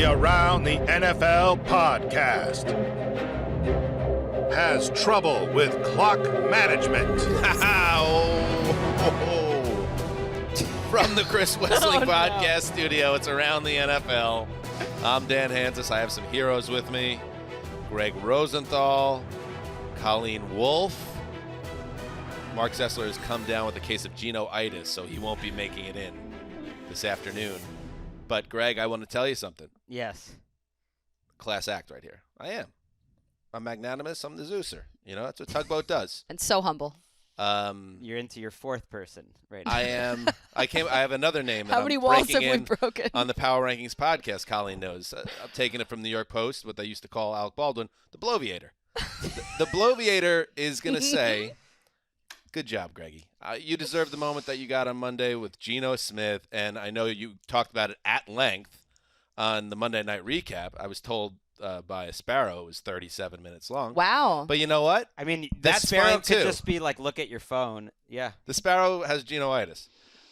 the Around the NFL podcast. Has trouble with clock management. From the Chris Wesley podcast studio, it's Around the NFL. I'm Dan Hanzus. I have some heroes with me. Gregg Rosenthal, Colleen Wolfe. Mark Zessler has come down with a case of Geno-itis, so he won't be making it in this afternoon. But, Gregg, I want to tell you something. Yes. Class act right here. I am. I'm magnanimous. I'm the Zeuser. You know, that's what Tugboat does. And so humble. You're into your fourth person right now. I am. I have another name that How I'm many walls breaking have we in broken? on the Power Rankings podcast. Colleen knows. I'm taking it from the New York Post, what they used to call Alec Baldwin, the Bloviator. The Bloviator is going to say, good job, Greggy. You deserve the moment that you got on Monday with Geno Smith, and I know you talked about it at length on the Monday night recap. I was told by a Sparrow it was 37 minutes long. Wow. But you know what? I mean, That's the Sparrow fine, too. could just be like, look at your phone. Yeah. The Sparrow has Geno-itis.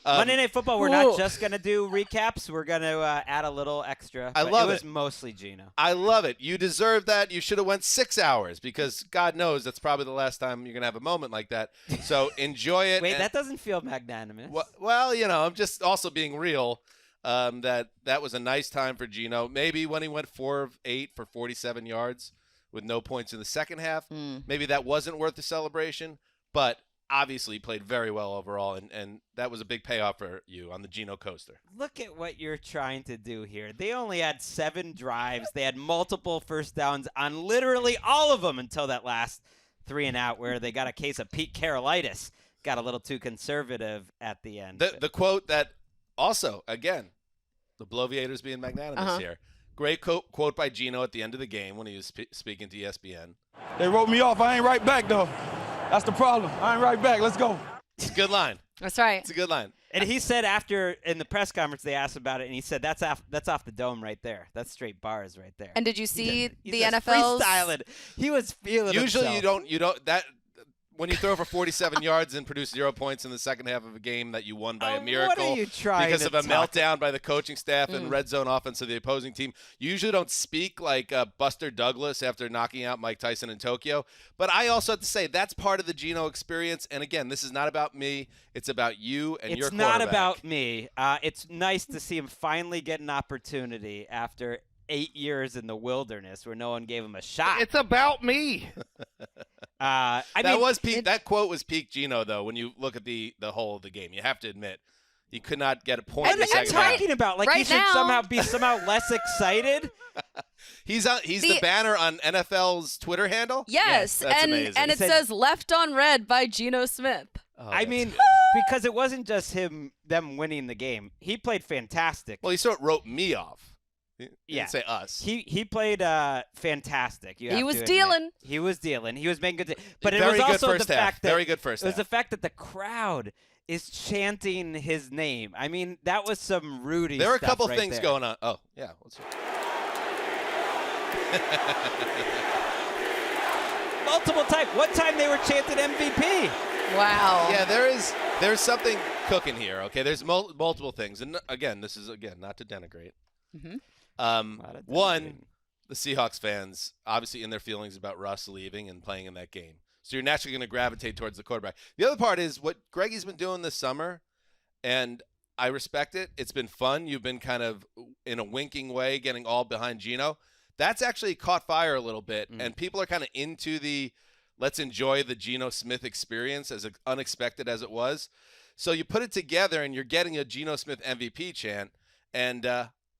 Monday Night Football, we're not just going to do recaps. We're going to add a little extra. I love it. It was mostly Geno. I love it. You deserve that. You should have went 6 hours because God knows that's probably the last time you're going to have a moment like that. So enjoy it. Wait, that doesn't feel magnanimous. Well, you know, I'm just also being real. That was a nice time for Geno. Maybe when he went 4 of 8 for 47 yards with no points in the second half, maybe that wasn't worth the celebration. But obviously he played very well overall, and that was a big payoff for you on the Geno coaster. Look at what you're trying to do here. They only had 7 drives. They had multiple first downs on literally all of them until that last 3 and out where they got a case of Pete Carolitis. Got a little too conservative at the end. The quote that also, again, the Bloviator's being magnanimous here. Great quote by Geno at the end of the game when he was speaking to ESPN. They wrote me off. I ain't right back, though. That's the problem. I ain't right back. Let's go. It's a good line. That's right. It's a good line. And he said after, in the press conference, they asked about it, and he said, that's off the dome right there. That's straight bars right there. And did you see He the says NFL's? freestyling. He was feeling Usually himself. you don't that when you throw for 47 yards and produce 0 points in the second half of a game that you won by a miracle What are you trying because to of a talk meltdown by the coaching staff and red zone offense of the opposing team. You usually don't speak like Buster Douglas after knocking out Mike Tyson in Tokyo. But I also have to say that's part of the Geno experience. And again, this is not about me. It's about you and your quarterback. It's not about me. It's nice to see him finally get an opportunity after 8 years in the wilderness where no one gave him a shot. It's about me. That quote was peak Geno, though, when you look at the whole of the game. You have to admit, he could not get a point in the second half. talking about? Like Right he should now. be somehow less excited? He's the banner on NFL's Twitter handle? Yes, That's and amazing. it says "Left on Red" by Geno Smith. Oh, I mean, because it wasn't just them winning the game. He played fantastic. Well, he sort of wrote me off. He Yeah. didn't say us. He played fantastic. He was dealing. He was dealing. He was making good. But it Very was good also first the half. fact that Very good first it was half. the fact that the crowd is chanting his name. I mean, that was some Rudy. There were a stuff couple right things there. going on. Oh, yeah. Let's hear Multiple times. One time they were chanting MVP. Wow. Yeah, there's something cooking here. Okay, there's multiple things, and again, this is not to denigrate. One, the Seahawks fans obviously in their feelings about Russ leaving and playing in that game, so you're naturally going to gravitate towards the quarterback. The other part is what Greggy's been doing this summer, and I respect it. It's been fun. You've been kind of in a winking way getting all behind Geno. That's actually caught fire a little bit, and people are kind of into the let's enjoy the Geno Smith experience, as unexpected as it was. So you put it together, and you're getting a Geno Smith MVP chant, and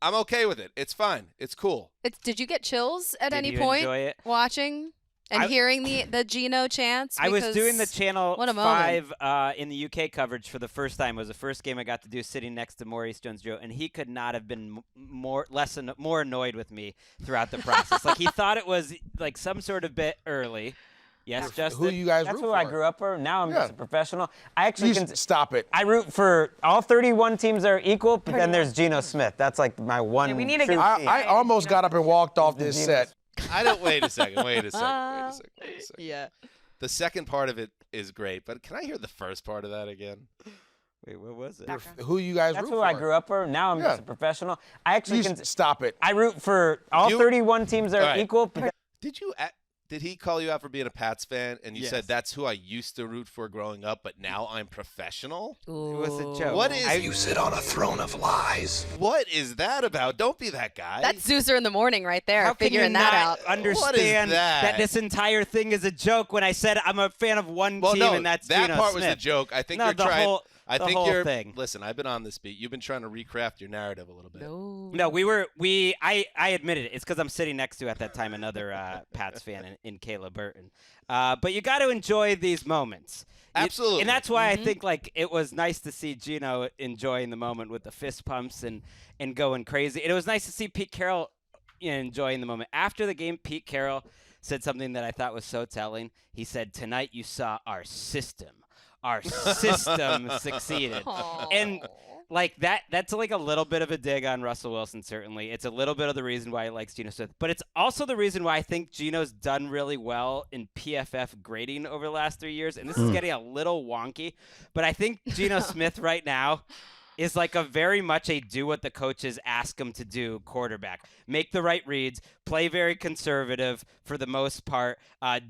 I'm okay with it. It's fine. It's cool. Did you get chills at Did any you point enjoy it? watching and hearing the Geno chants? I was Because doing the Channel what a moment. 5 in the UK coverage for the first time. It was the first game I got to do sitting next to Maurice Jones-Drew, and he could not have been more annoyed with me throughout the process. Like he thought it was like some sort of bit early. Yes, Justin. Who you guys That's root who for? I grew up for. Now I'm just a professional. I actually You stop it. I root for all 31 teams are equal, but then there's Geno Smith. That's like my one. we need to true get- team. I almost got up and walked off this set. I don't. Wait a second. Wait a second. Yeah. The second part of it is great, but can I hear the first part of that again? Wait, what was it? Who you guys That's root who for? I grew up for. Now I'm just a professional. I actually can stop it. I root for all 31 teams that are equal. Did he call you out for being a Pats fan? And you Yes. said that's who I used to root for growing up, but now I'm professional? It was a joke. What is You sit on a throne of lies. What is that about? Don't be that guy. That's Zeuser in the morning right there, How can figuring you that not out. understand that? this entire thing is a joke when I said I'm a fan of one well, team no, and that's that Geno part was Smith. the joke. I think No, you're the trying. whole- I the think whole you're. thing. Listen, I've been on this beat. You've been trying to recraft your narrative a little bit. No, I admitted it. It's because I'm sitting next to, at that time, another Pats fan in Caleb Burton. But you got to enjoy these moments. Absolutely. And that's why I think it was nice to see Geno enjoying the moment with the fist pumps and going crazy. And it was nice to see Pete Carroll enjoying the moment. After the game, Pete Carroll said something that I thought was so telling. He said, "Tonight you saw our system. Our system succeeded." And that's like a little bit of a dig on Russell Wilson, certainly. It's a little bit of the reason why he likes Geno Smith. But it's also the reason why I think Geno's done really well in PFF grading over the last 3 years. And this is getting a little wonky. But I think Geno Smith right now is like a very much a do what the coaches ask him to do quarterback. Make the right reads, play very conservative for the most part,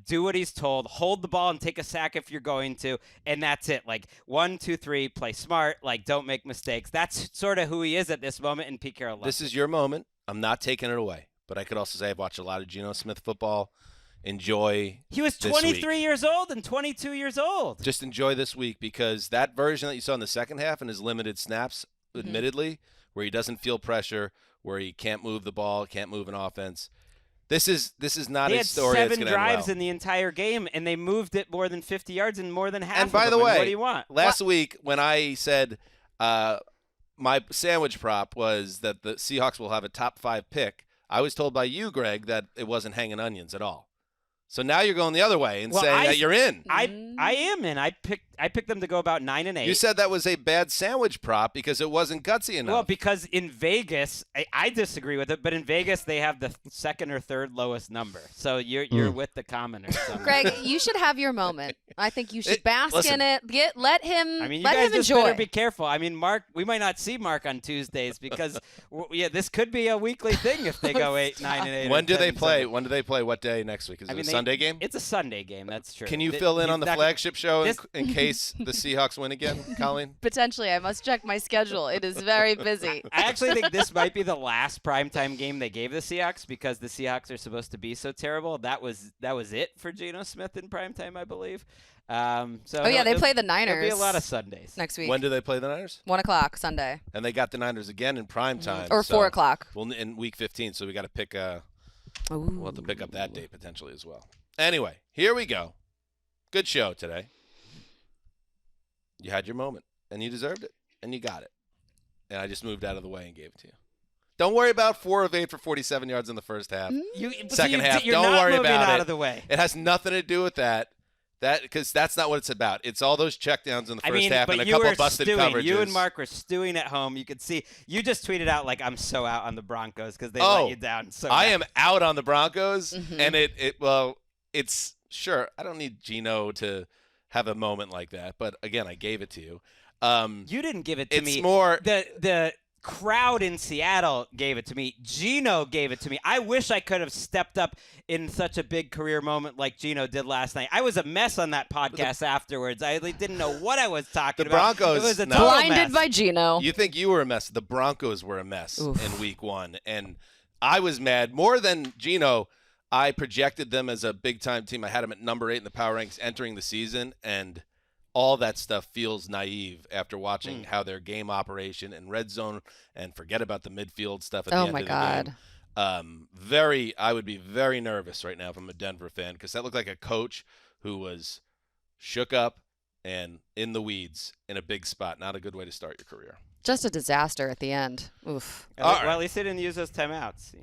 do what he's told, hold the ball and take a sack if you're going to, and that's it. Like 1, 2, 3, play smart, like don't make mistakes. That's sort of who he is at this moment, and Pete Carroll loves This is your moment. I'm not taking it away. But I could also say I've watched a lot of Geno Smith football. Enjoy. He was this 23 week. years old and 22 years old. Just enjoy this week because that version that you saw in the second half and his limited snaps, admittedly, where he doesn't feel pressure, where he can't move the ball, can't move an offense. This is not They a had story that's 7 going to end drives well. in the entire game, and they moved it more than 50 yards and more than half. And by of the them. way, what do you want? last week when I said my sandwich prop was that the Seahawks will have a top 5 pick, I was told by you, Gregg, that it wasn't hanging onions at all. So now you're going the other way and saying that you're in. I am in. I picked them to go about 9-8. You said that was a bad sandwich prop because it wasn't gutsy enough. Well, because in Vegas, I disagree with it, but in Vegas they have the second or third lowest number. So you're with the commoners. Greg, you should have your moment. I think you should bask in it. Let him. I mean, you let guys him just enjoy. better be careful. I mean, Mark, we might not see Mark on Tuesdays because this could be a weekly thing if they go 8, 9, and 8. When do they 10, play? 7. When do they play? What day next week? Is it a Sunday game? It's a Sunday game. That's true. Can you fill in on the He's not- flagship show this- in case the Seahawks win again, Colleen? Potentially, I must check my schedule. It is very busy. I actually think this might be the last primetime game they gave the Seahawks because the Seahawks are supposed to be so terrible. That was it for Geno Smith in primetime, I believe. They play the Niners. There'll be a lot of Sundays next week. When do they play the Niners? 1 o'clock Sunday. And they got the Niners again in prime time. Or 4 o'clock. Well, in week 15, so we got to pick Ooh. we'll have to pick up that date potentially as well. Anyway, here we go. Good show today. You had your moment, and you deserved it, and you got it. And I just moved out of the way and gave it to you. Don't worry about 4 of 8 for 47 yards in the first half. Second half, you're don't not worry moving about out it. of the way. It has nothing to do with that. Because that's not what it's about. It's all those checkdowns in the first half and a couple busted coverages. You and Mark were stewing at home. You could see. You just tweeted out like, "I'm so out on the Broncos because they let you down." So I bad." am out on the Broncos, and it's sure I don't need Geno to have a moment like that, but again, I gave it to you. You didn't give it to me. It's more the crowd in Seattle gave it to me. Geno gave it to me. I wish I could have stepped up in such a big career moment like Geno did last night. I was a mess on that podcast afterwards. I didn't know what I was talking about. The Broncos, it was a no. total Blinded mess. by Geno. You think you were a mess. The Broncos were a mess in week 1. And I was mad. More than Geno, I projected them as a big-time team. I had them at number 8 in the power ranks entering the season, and all that stuff feels naive after watching how their game operation and red zone and forget about the midfield stuff at the end of the game. I would be very nervous right now if I'm a Denver fan because that looked like a coach who was shook up and in the weeds in a big spot. Not a good way to start your career. Just a disaster at the end. Oof. Well, at least they didn't use those timeouts.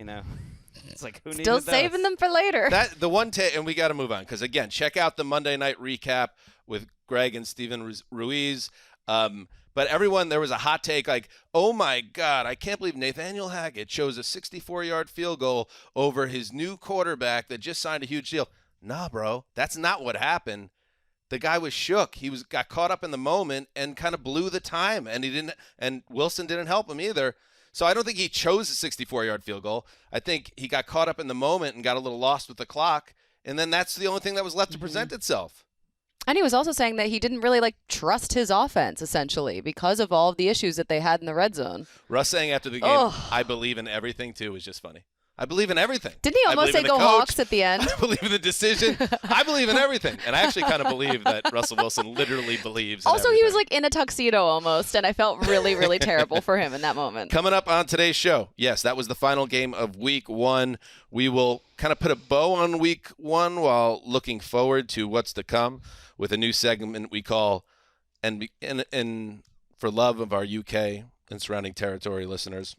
It's like who Still needed saving those? them for later. And we got to move on because again, check out the Monday night recap with Gregg and Steven Ruiz. But everyone, there was a hot take like, oh my God, I can't believe Nathaniel Hackett chose a 64-yard field goal over his new quarterback that just signed a huge deal. Nah, bro, that's not what happened. the guy was shook. He got caught up in the moment and kind of blew the time, and Wilson didn't help him either. So I don't think he chose a 64-yard field goal. I think he got caught up in the moment and got a little lost with the clock, and then that's the only thing that was left to present itself. And he was also saying that he didn't really trust his offense, essentially, because of all of the issues that they had in the red zone. Russ saying after the game, I believe in everything, too, was just funny. I believe in everything. Didn't he almost say go Hawks at the end? I believe in the decision. I believe in everything. And I actually kind of believe that Russell Wilson literally believes in Also, everything. he was in a tuxedo almost, and I felt really, really terrible for him in that moment. Coming up on today's show, yes, that was the final game of Week 1. We will kind of put a bow on Week 1 while looking forward to what's to come with a new segment we call, and for love of our UK and surrounding territory listeners,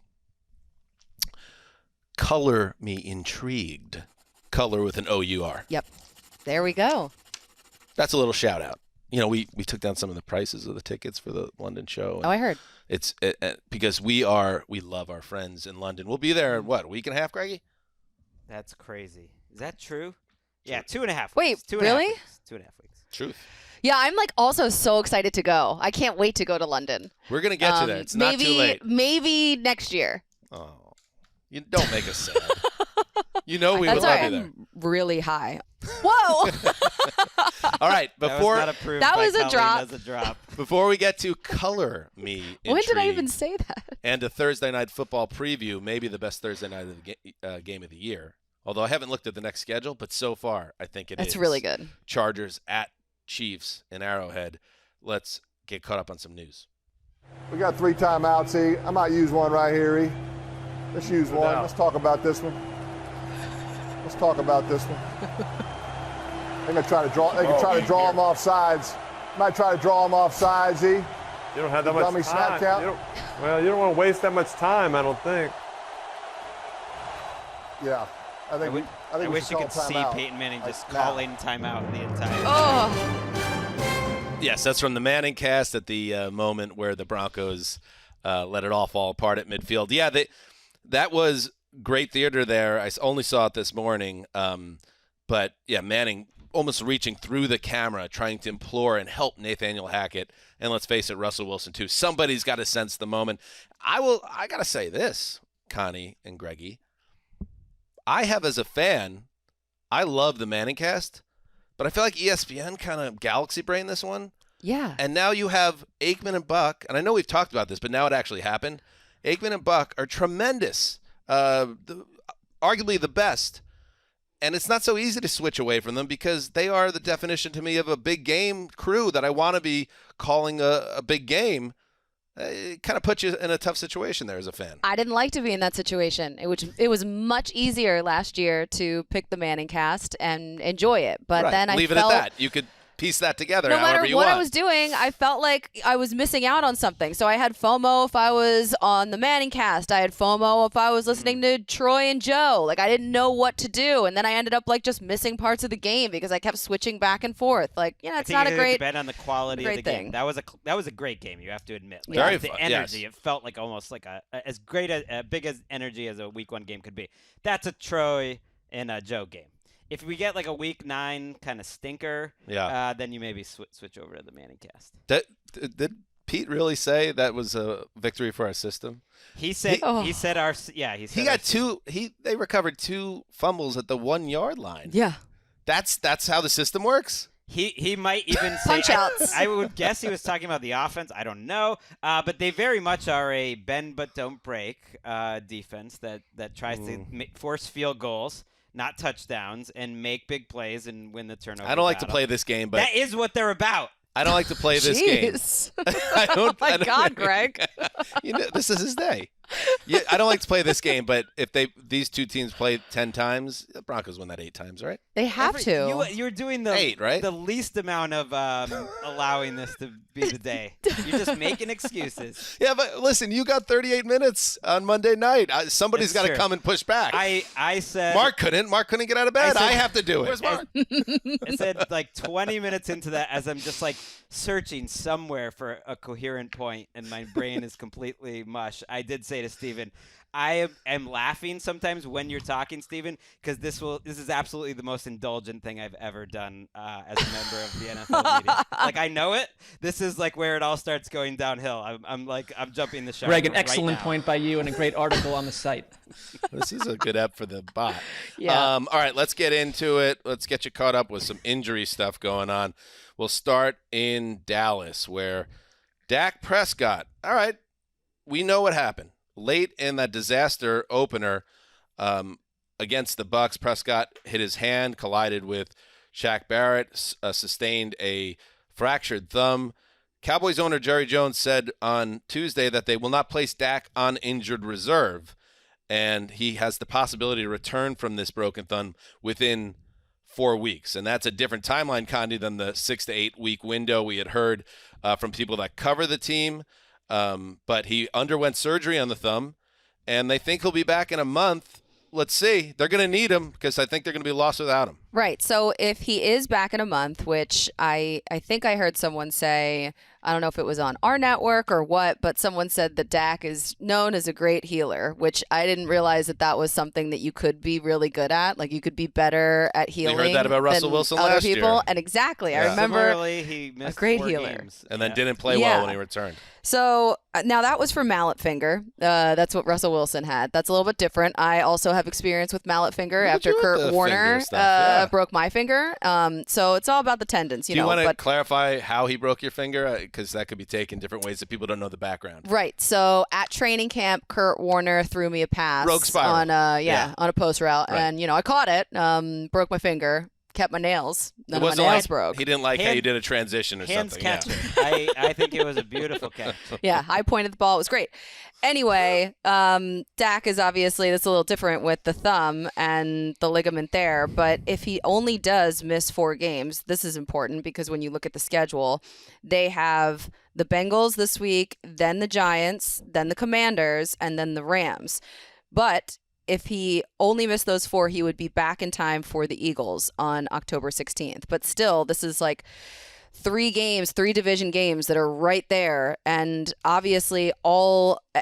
Color Me Intrigued. Color with an O-U-R. Yep. There we go. That's a little shout out. We took down some of the prices of the tickets for the London show. Oh, I heard. It's because we love our friends in London. We'll be there in a week and a half, Greggy? That's crazy. Is that true? Yeah, 2.5 weeks. Wait, 2.5 really? weeks. 2.5 weeks. Truth. Yeah, I'm also so excited to go. I can't wait to go to London. We're going to get you there. It's not too late. Maybe next year. Oh. You don't make us sad. We would love you there. I'm really high. Whoa! All right, before that was a drop. Before we get to Color Me Intrigued, when did I even say that? And a Thursday night football preview, maybe the best Thursday night of the game of the year. Although I haven't looked at the next schedule, but so far I think it is. It's really good. Chargers at Chiefs in Arrowhead. Let's get caught up on some news. We got 3 timeouts, E. I might use one right here, E. Let's use one. Let's talk about this one. They're gonna try to draw. They can try to draw them off sides. Might try to draw them off sides, E. You don't have that much time. Snap count. You don't want to waste that much time, I don't think. Yeah, I wish you could see Peyton Manning just calling timeout the entire time. Oh. Yes, that's from the Manning cast at the moment where the Broncos let it all fall apart at midfield. Yeah, that was great theater there. I only saw it this morning. But, yeah, Manning almost reaching through the camera, trying to implore and help Nathaniel Hackett. And let's face it, Russell Wilson, too. Somebody's got to sense the moment. I got to say this, Connie and Greggy. I have, as a fan, I love the Manning cast, but I feel like ESPN kind of galaxy brain this one. Yeah. And now you have Aikman and Buck, and I know we've talked about this, but now it actually happened. Aikman and Buck are tremendous, arguably the best. And it's not so easy to switch away from them because they are the definition to me of a big game crew that I want to be calling a big game. It kind of puts you in a tough situation there as a fan. I didn't like to be in that situation. It was much easier last year to pick the Manning cast and enjoy it. But right. then Leave it at that. You could piece that together no however matter you what want. I was doing, I felt like I was missing out on something. So I had FOMO if I was on the Manning cast. I had FOMO if I was listening to Troy and Joe. I didn't know what to do. And then I ended up just missing parts of the game because I kept switching back and forth. It's not a great depend on the quality of the thing. game. That was a great game, you have to admit. Very the fun, energy, yes. it felt like almost like as great a big as energy as a week 1 game could be. That's a Troy and a Joe game. If we get a week 9 kind of stinker, then you maybe switch over to the Manning cast. Did Pete really say that was a victory for our system? He said they recovered 2 fumbles at the 1-yard line. Yeah. That's how the system works. He might even say punch outs. I would guess he was talking about the offense. I don't know, but they very much are a bend but don't break defense that tries to force field goals, not touchdowns, and make big plays and win the turnover. I don't like to battle. play this game, but that is what they're about. I don't like to play this game. Oh my God, Gregg. This is his day. Yeah, I don't like to play this game, but if these two teams play 10 times, the Broncos win that 8 times, right? They have to. You're doing the 8, right? The least amount of allowing this to be the day. You're just making excuses. Yeah, but listen, you got 38 minutes on Monday night. Somebody's got to come and push back. I said Mark couldn't get out of bed. I have to do it. Where's Mark? I said 20 minutes into that, as I'm just searching somewhere for a coherent point, and my brain is completely mush. I did say say to Steven. I am laughing sometimes when you're talking, Steven, because this is absolutely the most indulgent thing I've ever done as a member of the NFL meeting. Like, I know it. This is like where it all starts going downhill. I'm jumping the shark. Greg, an excellent point by you and a great article on the site. This is a good app for the bot. Yeah. All right, let's get into it. Let's get you caught up with some injury stuff going on. We'll start in Dallas, where Dak Prescott. All right, we know what happened. Late in that disaster opener against the Bucs, Prescott hit his hand, collided with Shaq Barrett, sustained a fractured thumb. Cowboys owner Jerry Jones said on Tuesday that they will not place Dak on injured reserve, and he has the possibility to return from this broken thumb within 4 weeks. And that's a different timeline, Condi, than the 6 to 8 week window we had heard from people that cover the team. But he underwent surgery on the thumb, and they think he'll be back in a month. Let's see. They're going to need him because I think they're going to be lost without him. Right. So if he is back in a month, which I think I heard someone say, I don't know if it was on our network or what, but someone said that Dak is known as a great healer, which I didn't realize that was something that you could be really good at. Like, you could be better at healing. We heard that about Russell Wilson other last people. year. And exactly. Yeah. I remember Similarly, he missed a great 4 healer. games. And then didn't play well when he returned. So now that was for mallet finger. That's what Russell Wilson had. That's a little bit different. I also have experience with mallet finger Look at after you with Kurt the Warner finger stuff. Yeah. broke my finger. So it's all about the tendons, Do you know. want to But clarify how he broke your finger? Because that could be taken different ways that people don't know the background. right. So at training camp, Kurt Warner threw me a pass Rogue spiral. on on a post route, Right. and I caught it. Broke my finger. Kept my nails. None It of my wasn't nails like broke. he didn't like how you did a transition or Hands something. catch Yeah. it. I think it was a beautiful catch. Yeah, I pointed the ball. It was great. Anyway, Dak is obviously, that's a little different with the thumb and the ligament there. But if he only does miss 4 games, this is important because when you look at the schedule, they have the Bengals this week, then the Giants, then the Commanders, and then the Rams. But if he only missed those 4, he would be back in time for the Eagles on October 16th. But still, this is like 3 division games that are right there. And obviously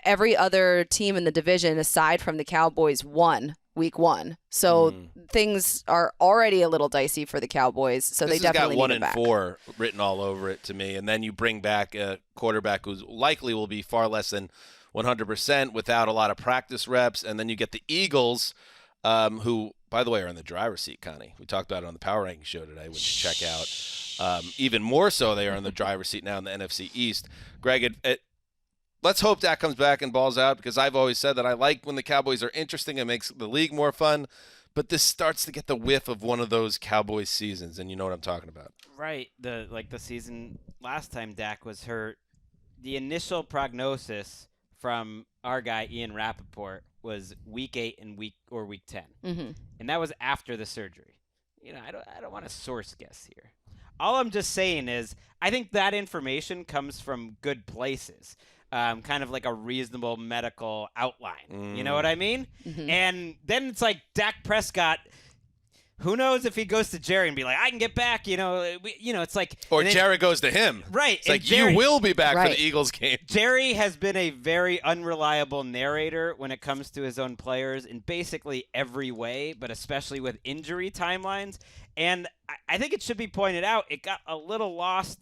every other team in the division aside from the Cowboys won week 1. So things are already a little dicey for the Cowboys. So This they definitely has got 1 need him and back. 4 written all over it to me. And then you bring back a quarterback who likely will be far less than 100% without a lot of practice reps. And then you get the Eagles, who, by the way, are in the driver's seat, Connie. We talked about it on the Power Ranking show today, which you check out. Even more so, they are in the driver's seat now in the NFC East. Greg, let's hope Dak comes back and balls out, because I've always said that I like when the Cowboys are interesting. It makes the league more fun. But this starts to get the whiff of one of those Cowboys seasons, and you know what I'm talking about. Right. The season last time Dak was hurt, the initial prognosis from our guy Ian Rappaport was week 8 and week 10, and that was after the surgery. I don't want to source guess here. All I'm just saying is I think that information comes from good places, kind of like a reasonable medical outline. You know what I mean? And then it's like Dak Prescott. Who knows if he goes to Jerry and be like, I can get back, it's like... Or Jerry goes to him. Right. It's like, Jerry, you will be back for the Eagles game. Jerry has been a very unreliable narrator when it comes to his own players in basically every way, but especially with injury timelines. And I think it should be pointed out, it got a little lost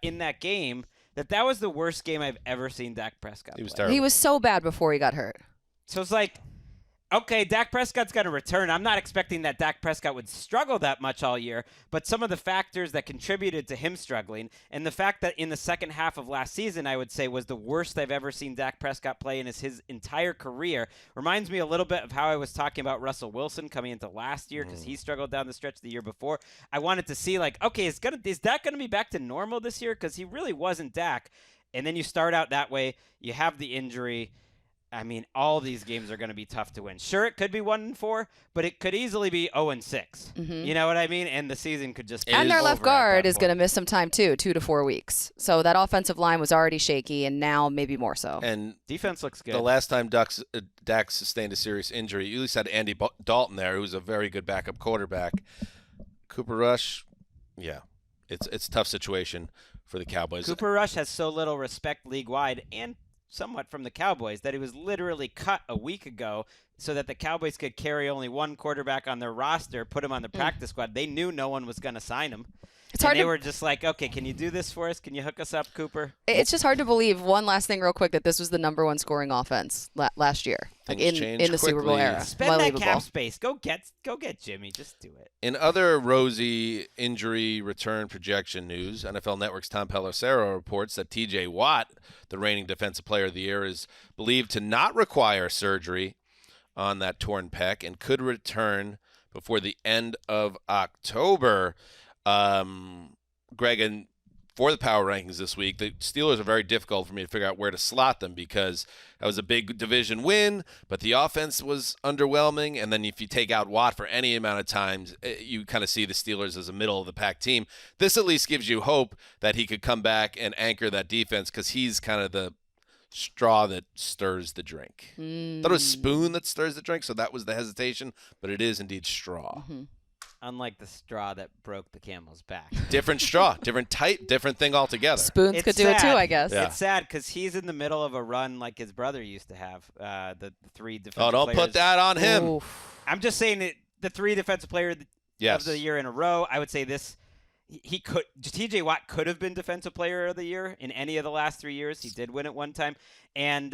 in that game, that was the worst game I've ever seen Dak Prescott play. He was terrible. He was so bad before he got hurt. So it's like... Okay, Dak Prescott's going to return. I'm not expecting that Dak Prescott would struggle that much all year, but some of the factors that contributed to him struggling, and the fact that in the second half of last season, I would say, was the worst I've ever seen Dak Prescott play in his entire career, reminds me a little bit of how I was talking about Russell Wilson coming into last year, because he struggled down the stretch the year before. I wanted to see, like, okay, is Dak going to be back to normal this year? Because he really wasn't Dak. And then you start out that way. You have the injury. I mean, all these games are going to be tough to win. Sure, it could be 1-4, but it could easily be 0-6. You know what I mean? And the season could just be And their left over at guard that is going to point. miss some time too, 2 to 4 weeks. So that offensive line was already shaky, and now maybe more so. And defense looks good. the last time Dak sustained a serious injury, you at least had Andy Dalton there, who's a very good backup quarterback. Cooper Rush, yeah, it's a tough situation for the Cowboys. Cooper Rush has so little respect league-wide, and somewhat from the Cowboys, that he was literally cut a week ago so that the Cowboys could carry only one quarterback on their roster, put him on the practice squad. They knew no one was going to sign him. They were just like, okay, can you do this for us? Can you hook us up, Cooper? It's just hard to believe. One last thing real quick, that this was the number 1 scoring offense last year, like in the Super Bowl era. Spend that cap space. Go get Jimmy. Just do it. In other rosy injury return projection news, NFL Network's Tom Pelissero reports that T.J. Watt, the reigning Defensive Player of the Year, is believed to not require surgery on that torn pec and could return before the end of October. Gregg, and for the power rankings this week, the Steelers are very difficult for me to figure out where to slot them because that was a big division win, but the offense was underwhelming. And then if you take out Watt for any amount of times, you kind of see the Steelers as a middle-of-the-pack team. This at least gives you hope that he could come back and anchor that defense because he's kind of the straw that stirs the drink. That was spoon that stirs the drink, so that was the hesitation, but it is indeed straw. Unlike the straw that broke the camel's back. Different straw, different type, different thing altogether. Spoons could do it too, I guess. Yeah. It's sad because he's in the middle of a run like his brother used to have. The 3 defensive players. Oh, don't put that on him. Oof. I'm just saying that the 3 defensive player of the year in a row. I would say this. T.J. Watt could have been Defensive Player of the Year in any of the last 3 years. He did win it one time. And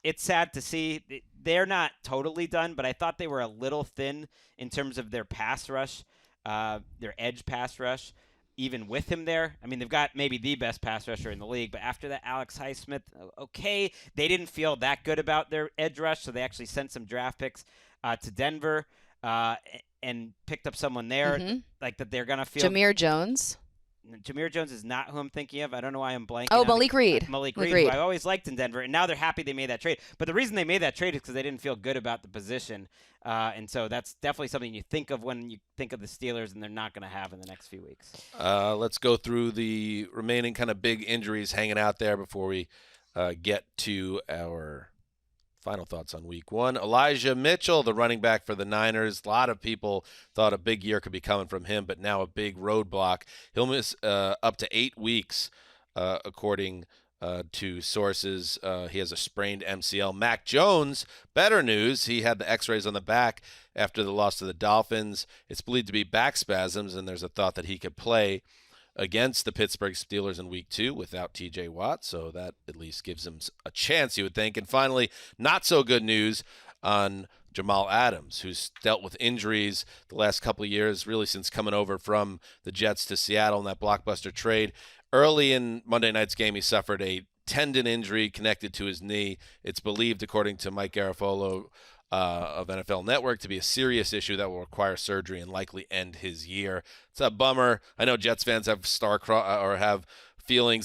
it's sad to see. They're not totally done, but I thought they were a little thin in terms of their pass rush, their edge pass rush, even with him there. I mean, they've got maybe the best pass rusher in the league, but after that, Alex Highsmith, okay, they didn't feel that good about their edge rush, so they actually sent some draft picks to Denver. And picked up someone there, like that they're going to feel. Jameer Jones. Jameer Jones is not who I'm thinking of. I don't know why I'm blanking. Oh, Malik Reed. Malik Reed, who I always liked in Denver, and now they're happy they made that trade. But the reason they made that trade is because they didn't feel good about the position, and so that's definitely something you think of when you think of the Steelers, and they're not going to have in the next few weeks. Let's go through the remaining kind of big injuries hanging out there before we get to our final thoughts on week 1. Elijah Mitchell, the running back for the Niners. A lot of people thought a big year could be coming from him, but now a big roadblock. He'll miss up to 8 weeks, according to sources. He has a sprained MCL. Mac Jones, better news. He had the x-rays on the back after the loss to the Dolphins. It's believed to be back spasms, and there's a thought that he could play against the Pittsburgh Steelers in week 2 without T.J. Watt, so that at least gives him a chance, you would think. And finally, not so good news on Jamal Adams, who's dealt with injuries the last couple of years, really since coming over from the Jets to Seattle in that blockbuster trade. Early in Monday night's game, he suffered a tendon injury connected to his knee. It's believed, according to Mike Garafolo of NFL Network, to be a serious issue that will require surgery and likely end his year. It's a bummer. I know Jets fans have have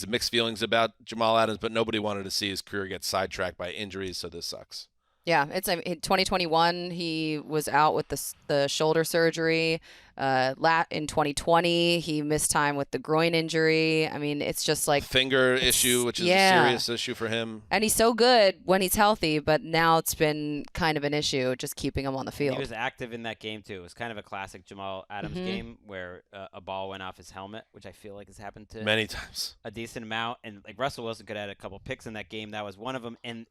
mixed feelings about Jamal Adams, but nobody wanted to see his career get sidetracked by injuries, so this sucks. Yeah, it's in 2021 he was out with the shoulder surgery. In 2020 he missed time with the groin injury. I mean, it's just like finger issue, which is a serious issue for him. And he's so good when he's healthy, but now it's been kind of an issue just keeping him on the field. He was active in that game too. It was kind of a classic Jamal Adams game where a ball went off his helmet, which I feel like has happened to many times, a decent amount. And like Russell Wilson could have had a couple picks in that game. That was one of them. And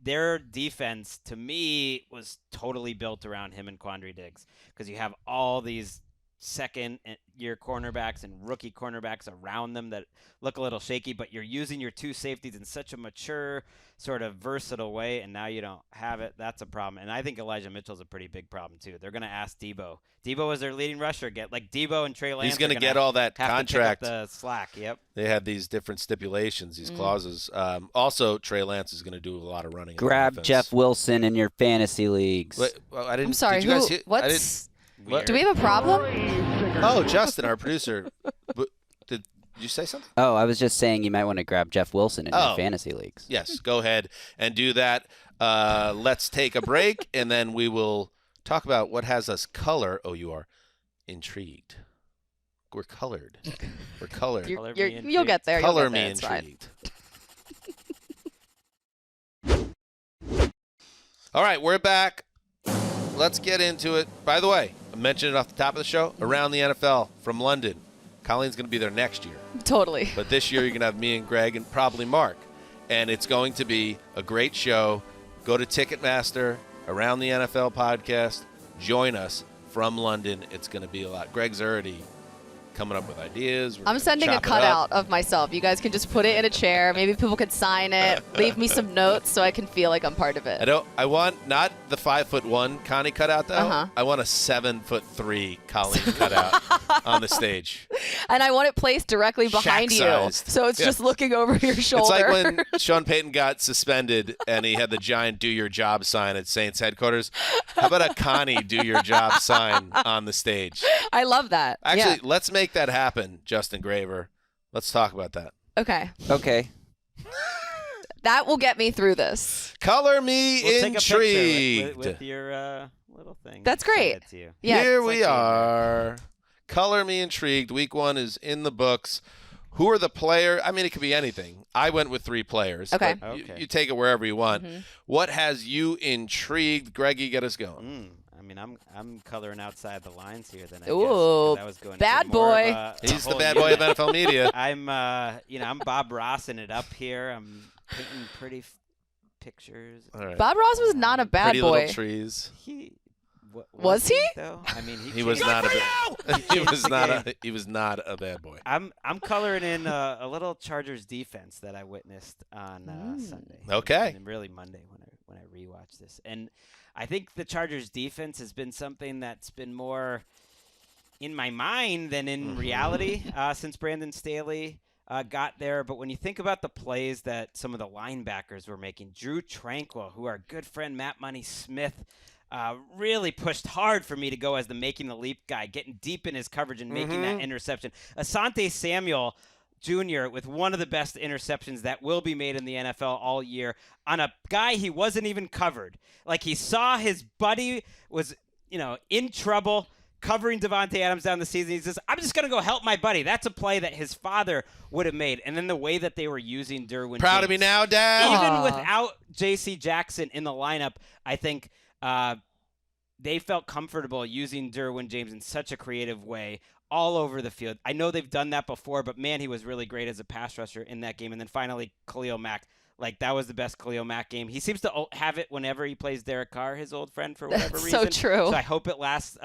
their defense, to me, was totally built around him and Quandre Diggs, because you have all these second-year cornerbacks and rookie cornerbacks around them that look a little shaky, but you're using your 2 safeties in such a mature, sort of versatile way, and now you don't have it. That's a problem. And I think Elijah Mitchell's a pretty big problem, too. They're going to ask Debo. Debo was their leading rusher. Debo and Trey Lance. He's going to get all that contract. The slack, yep. They have these different stipulations, these clauses. Also, Trey Lance is going to do a lot of running. Grab Jeff Wilson in your fantasy leagues. Wait, well, I didn't. I'm sorry. Did you guys hear, What's? What? Do we have a problem? Oh, Justin, our producer. Did you say something? Oh, I was just saying you might want to grab Jeff Wilson in your fantasy leagues. Yes, go ahead and do that. Let's take a break, and then we will talk about what has us Oh, you are intrigued. We're colored. We're colored. You'll get there. Color you'll get there. me It's intrigued. All right, we're back. Let's get into it. By the way, I mentioned it off the top of the show. Around the NFL from London. Colleen's going to be there next year. Totally. But this year you're going to have me and Gregg and probably Mark. and it's going to be a great show. Go to Ticketmaster, Around the NFL podcast. Join us from London. It's going to be a lot. Gregg's already coming up with ideas. I'm sending a cutout of myself. You guys can just put it in a chair. Maybe people could sign it. Leave me some notes so I can feel like I'm part of it. I want not the 5'1" Connie cutout though. I want a 7'3" Colleen cutout on the stage. And I want it placed directly behind you, so it's just looking over your shoulder. It's like when Sean Payton got suspended and he had the giant "Do Your Job" sign at Saints headquarters. How about a Connie "Do Your Job" sign on the stage? I love that. Actually, let's make that happen, Justin Graver. Let's talk about that. Okay. Okay. That will get me through this. Color me We'll intrigued. take a picture with your little thing. That's great. Send it to you. Yeah. Here we are. Color me intrigued. Week 1 is in the books. Who are the players? I mean, it could be anything. I went with 3 players. Okay. But you take it wherever you want. What has you intrigued? Greggy, get us going. I mean, I'm coloring outside the lines here. Then I Ooh, guess, I was going bad for more boy. of He's the whole bad unit. boy of NFL media. I'm Bob Rossing it up here. I'm painting pretty pictures. All right. Bob Ross was not a bad Pretty boy. little trees. Was he? Though? I mean, He was not he was not a bad boy. I'm coloring in a little Chargers defense that I witnessed on Sunday. Okay. And really Monday when I rewatched this. And I think the Chargers defense has been something that's been more in my mind than in reality since Brandon Staley got there. But when you think about the plays that some of the linebackers were making, Drew Tranquill, who our good friend Matt Money Smith really pushed hard for me to go as the making the leap guy, getting deep in his coverage and making that interception. Asante Samuel Jr. with one of the best interceptions that will be made in the NFL all year on a guy he wasn't even covered. Like he saw his buddy was, in trouble covering Devontae Adams down the season. He says, I'm just going to go help my buddy. That's a play that his father would have made. And then the way that they were using Derwin Proud James, of me now, Dad. even without J.C. Jackson in the lineup, I think they felt comfortable using Derwin James in such a creative way all over the field. I know they've done that before, but man, he was really great as a pass rusher in that game. And then finally, Khalil Mack. Like, that was the best Khalil Mack game. He seems to have it whenever he plays Derek Carr, his old friend, for whatever reason. So true. So I hope it lasts,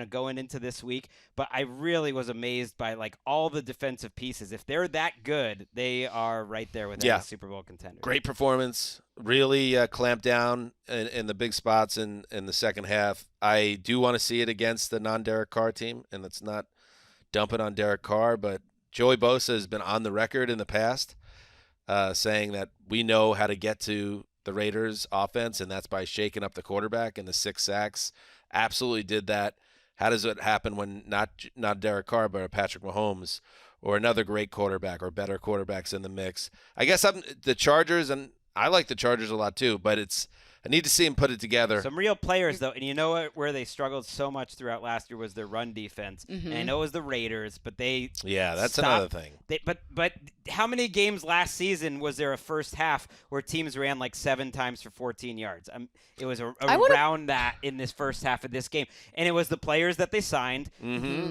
going into this week. But I really was amazed by, all the defensive pieces. If they're that good, they are right there with a Super Bowl contender. Great performance. Really clamped down in the big spots in the second half. I do want to see it against the non-Derek Carr team, and let's not dump it on Derek Carr. But Joey Bosa has been on the record in the past saying that we know how to get to the Raiders offense, and that's by shaking up the quarterback, and the 6 sacks absolutely did that. How does it happen when not Derek Carr, but Patrick Mahomes or another great quarterback or better quarterbacks in the mix? I guess the Chargers, and I like the Chargers a lot too, but I need to see him put it together. Some real players, though, and you know where they struggled so much throughout last year was their run defense. And I know it was the Raiders, but they that's another thing. But how many games last season was there a first half where teams ran 7 times for 14 yards? It was around that in this first half of this game, and it was the players that they signed,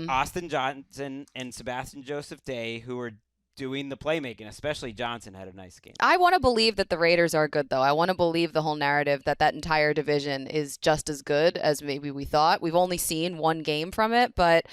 Austin Johnson and Sebastian Joseph Day, who were doing the playmaking. Especially Johnson had a nice game. I want to believe that the Raiders are good, though. I want to believe the whole narrative that entire division is just as good as maybe we thought. We've only seen 1 game from it, but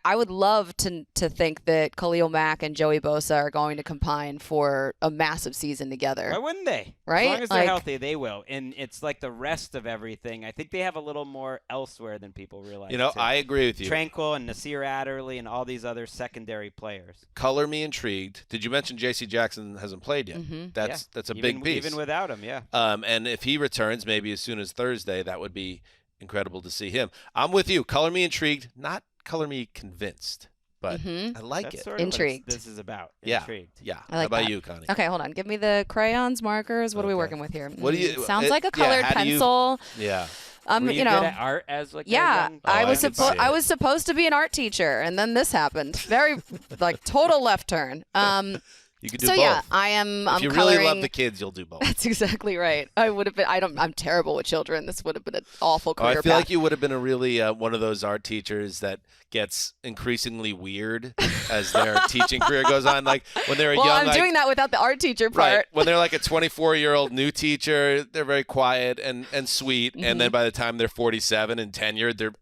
I would love to think that Khalil Mack and Joey Bosa are going to combine for a massive season together. Why wouldn't they? Right? As long as they're healthy, they will. And it's like the rest of everything. I think they have a little more elsewhere than people realize. Too. I agree with you. Tranquill and Nasir Adderley and all these other secondary players. Color me intrigued. Did you mention J.C. Jackson hasn't played yet? That's a big piece. Even without him, yeah. And if he returns maybe as soon as Thursday, that would be incredible to see him. I'm with you. Color me intrigued, not color me convinced, but I like That's it. Sort of Intrigued. What this is about. Yeah. Intrigued. Yeah. I like How about that. you, Connie? Okay, hold on. Give me the crayons, markers. What are we working with here? What do you? Sounds like a colored pencil. Yeah. Were you good at art as a young? I was supposed to be an art teacher, and then this happened. Very total left turn. You could do So both. yeah, I'm If you coloring. really love the kids, you'll do both. That's exactly right. I would have been. I'm terrible with children. This would have been an awful career I feel path. like you would have been a really one of those art teachers that gets increasingly weird as their teaching career goes on. Like when they're well, young, I'm doing that without the art teacher part. right? When they're like a 24-year-old new teacher, they're very quiet and sweet, and then by the time they're 47 and tenured, they're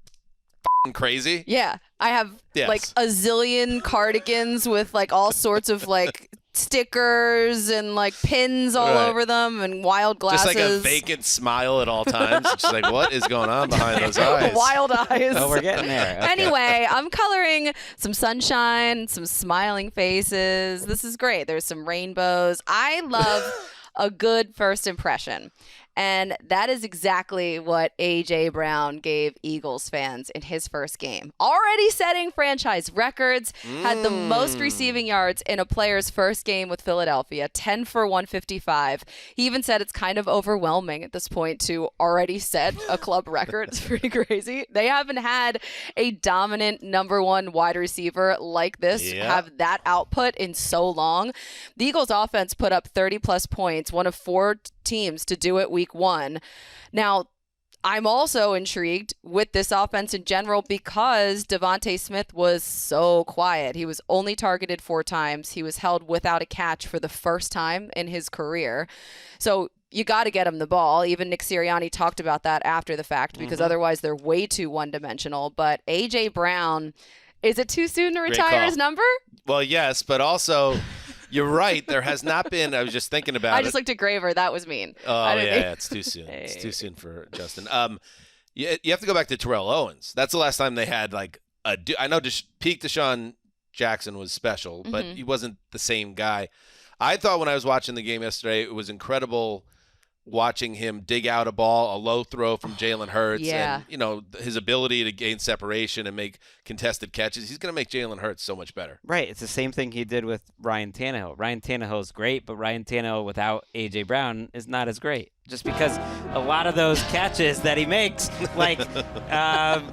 crazy. Yeah, I have Yes. like a zillion cardigans with like all sorts of like stickers and like pins all Right. over them and wild glasses. Just like a vacant smile at all times. It's just like, what is going on behind those eyes? Wild eyes. Oh, we're getting there. Okay. Anyway, I'm coloring some sunshine, some smiling faces. This is great. There's some rainbows. I love a good first impression. And that is exactly what A.J. Brown gave Eagles fans in his first game. Already setting franchise records, had the most receiving yards in a player's first game with Philadelphia, 10 for 155. He even said it's kind of overwhelming at this point to already set a club record. It's pretty crazy. They haven't had a dominant number one wide receiver like this have that output in so long. The Eagles offense put up 30-plus points, one of 4 teams to do it week 1. Now, I'm also intrigued with this offense in general because Devontae Smith was so quiet. He was only targeted 4 times. He was held without a catch for the first time in his career. So you got to get him the ball. Even Nick Sirianni talked about that after the fact because otherwise they're way too one-dimensional. But A.J. Brown, is it too soon to retire his number? Well, yes, but also... You're right. There has not been. I was just thinking about it. I just looked at Graver. That was mean. Oh, yeah, it's too soon. It's too soon for Justin. You have to go back to Terrell Owens. That's the last time they had like a. I know peak Deshaun Jackson was special, but he wasn't the same guy. I thought when I was watching the game yesterday, it was incredible watching him dig out a ball, a low throw from Jalen Hurts, and his ability to gain separation and make contested catches. He's going to make Jalen Hurts so much better. Right. It's the same thing he did with Ryan Tannehill. Ryan Tannehill is great, but Ryan Tannehill without A.J. Brown is not as great. Just because a lot of those catches that he makes, like